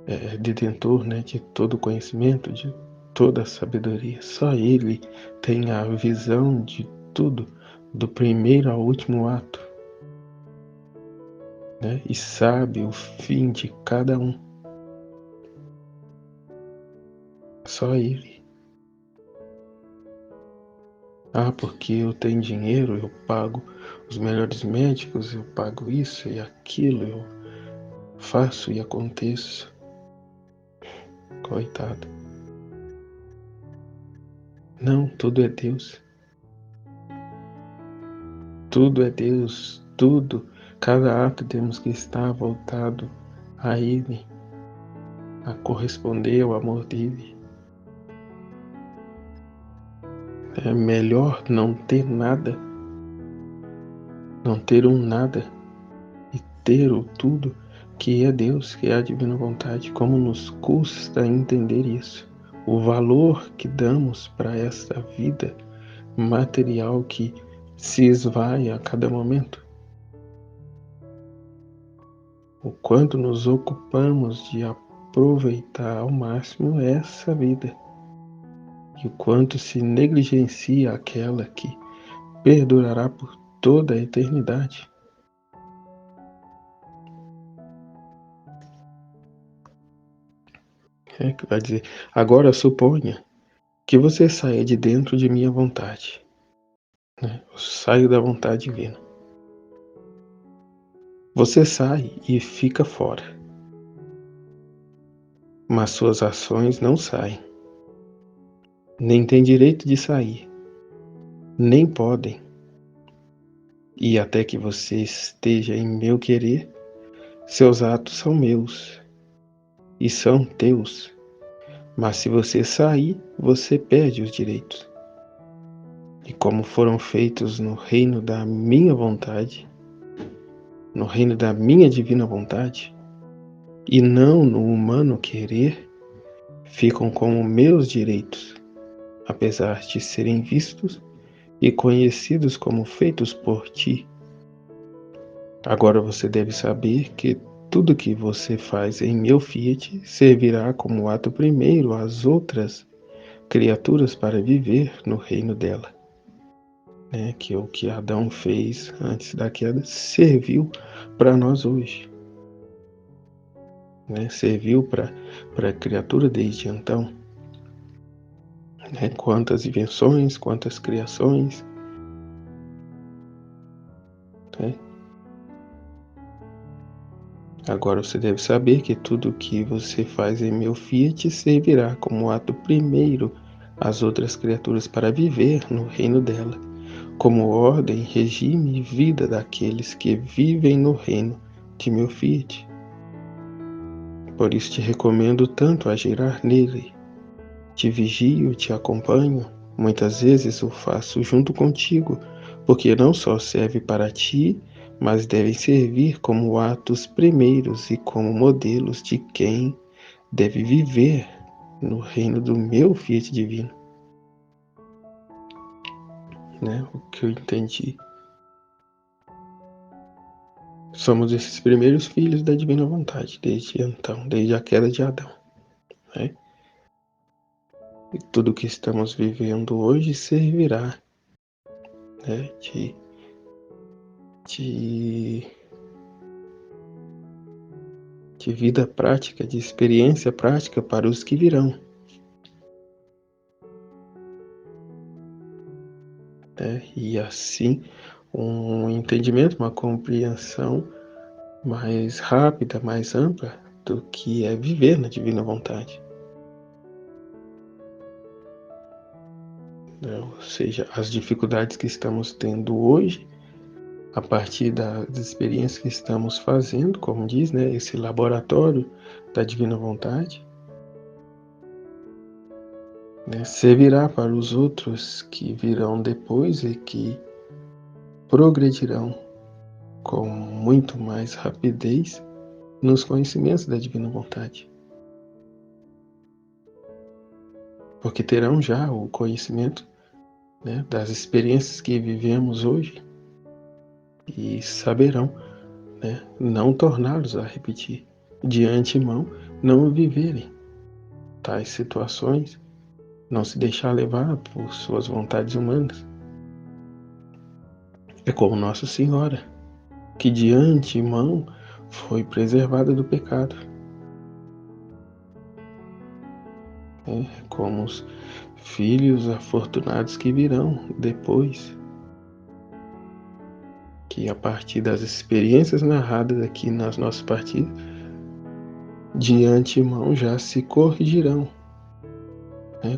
é detentor de todo conhecimento, de toda sabedoria. Só Ele tem a visão de tudo, do primeiro ao último ato, e sabe o fim de cada um. Só Ele. Porque eu tenho dinheiro, eu pago os melhores médicos, eu pago isso e aquilo, eu faço e aconteço. Coitado. Não, tudo é Deus. Tudo é Deus, tudo. Cada ato temos que estar voltado a Ele, a corresponder ao amor dEle. É melhor não ter nada, não ter um nada, e ter o tudo, que é Deus, que é a divina vontade. Como nos custa entender isso, o valor que damos para esta vida material que se esvai a cada momento. o quanto nos ocupamos de aproveitar ao máximo essa vida e o quanto se negligencia aquela que perdurará por toda a eternidade. Que vai dizer, agora suponha que você saia de dentro de minha vontade. Eu saio da vontade divina. Você sai e fica fora. Mas suas ações não saem. Nem têm direito de sair. Nem podem. E até que você esteja em meu querer, seus atos são meus. E são teus. Mas se você sair, você perde os direitos. E como foram feitos no reino da minha vontade, no reino da minha divina vontade, e não no humano querer, ficam como meus direitos, apesar de serem vistos e conhecidos como feitos por ti. Agora você deve saber que tudo que você faz em meu fiat servirá como ato primeiro às outras criaturas para viver no reino dela. Que o que Adão fez antes da queda serviu para nós hoje. Serviu para a criatura desde então. Quantas invenções, quantas criações. Agora você deve saber que tudo o que você faz em meu fiat servirá como ato primeiro às outras criaturas para viver no reino dela, como ordem, regime e vida daqueles que vivem no reino de meu fiat. Por isso te recomendo tanto a girar nele. Te vigio, te acompanho, muitas vezes o faço junto contigo, porque não só serve para ti, mas devem servir como atos primeiros e como modelos de quem deve viver no reino do meu fiat divino. O que eu entendi. Somos esses primeiros filhos da divina vontade, desde então, desde a queda de Adão. E tudo que estamos vivendo hoje servirá de vida prática, de experiência prática para os que virão. E assim, um entendimento, uma compreensão mais rápida, mais ampla do que é viver na divina vontade. Ou seja, as dificuldades que estamos tendo hoje, a partir das experiências que estamos fazendo, como diz, esse laboratório da divina vontade, servirá para os outros que virão depois e que progredirão com muito mais rapidez nos conhecimentos da divina vontade. Porque terão já o conhecimento das experiências que vivemos hoje e saberão não torná-los a repetir, de antemão não viverem tais situações, não se deixar levar por suas vontades humanas. É como Nossa Senhora, que de antemão foi preservada do pecado. Como os filhos afortunados que virão depois, que a partir das experiências narradas aqui nas nossas partidas, de antemão já se corrigirão.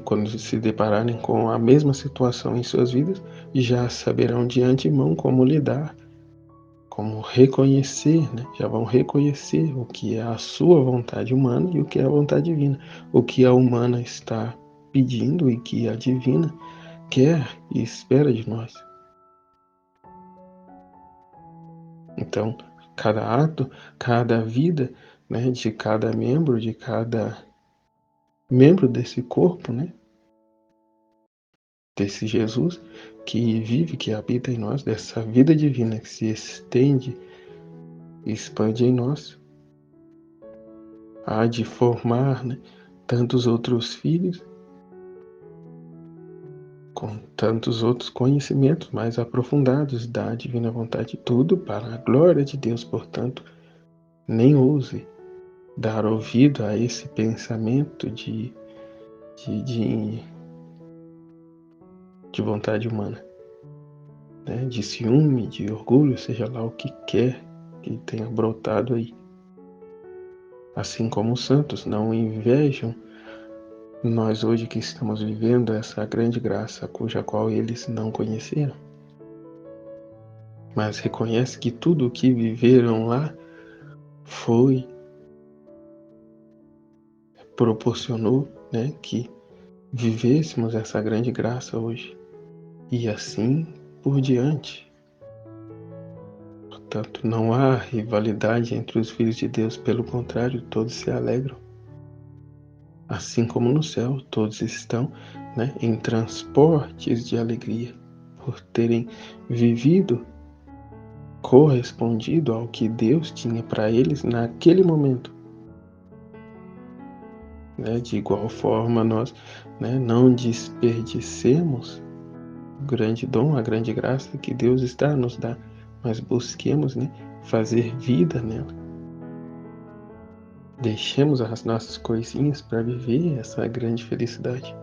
Quando se depararem com a mesma situação em suas vidas, já saberão de antemão como lidar, como reconhecer, já vão reconhecer o que é a sua vontade humana e o que é a vontade divina, o que a humana está pedindo e que a divina quer e espera de nós. Então, cada ato, cada vida, de cada membro desse corpo, desse Jesus que vive, que habita em nós, dessa vida divina que se estende e expande em nós, há de formar, né, tantos outros filhos, com tantos outros conhecimentos mais aprofundados da divina vontade, tudo para a glória de Deus. Portanto, nem ouse dar ouvido a esse pensamento de vontade humana, né? De ciúme, de orgulho, seja lá o que quer que tenha brotado aí. Assim como os santos não invejam nós hoje que estamos vivendo essa grande graça, cuja qual eles não conheceram, mas reconhece que tudo o que viveram lá proporcionou, né, que vivêssemos essa grande graça hoje, e assim por diante. Portanto, não há rivalidade entre os filhos de Deus, pelo contrário, todos se alegram. Assim como no céu, todos estão, né, em transportes de alegria, por terem vivido, correspondido ao que Deus tinha para eles naquele momento. Né? De igual forma, nós, né, não desperdicemos o grande dom, a grande graça que Deus está a nos dar, mas busquemos, né, fazer vida nela. Deixemos as nossas coisinhas para viver essa grande felicidade,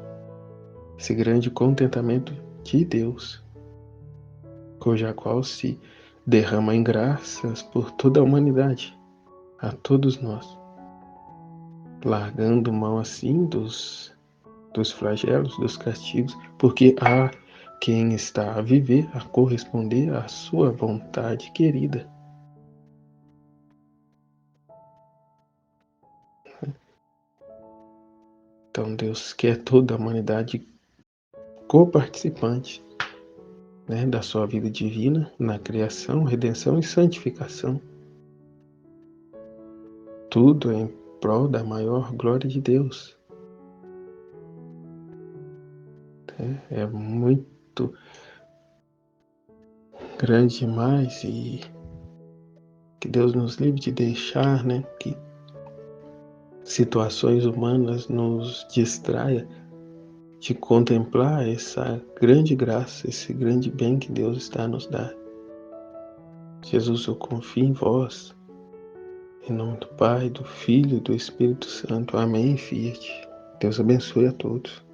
esse grande contentamento de Deus, cuja qual se derrama em graças por toda a humanidade, a todos nós, largando mão assim dos flagelos, dos castigos, porque há quem está a viver, a corresponder à sua vontade querida. Então Deus quer toda a humanidade coparticipante, né, da sua vida divina na criação, redenção e santificação. Tudo em prol da maior glória de Deus. É muito grande demais, e que Deus nos livre de deixar, né, que situações humanas nos distraia de contemplar essa grande graça, esse grande bem que Deus está a nos dar. Jesus, eu confio em vós. Em nome do Pai, do Filho e do Espírito Santo. Amém. Fiat. Deus abençoe a todos.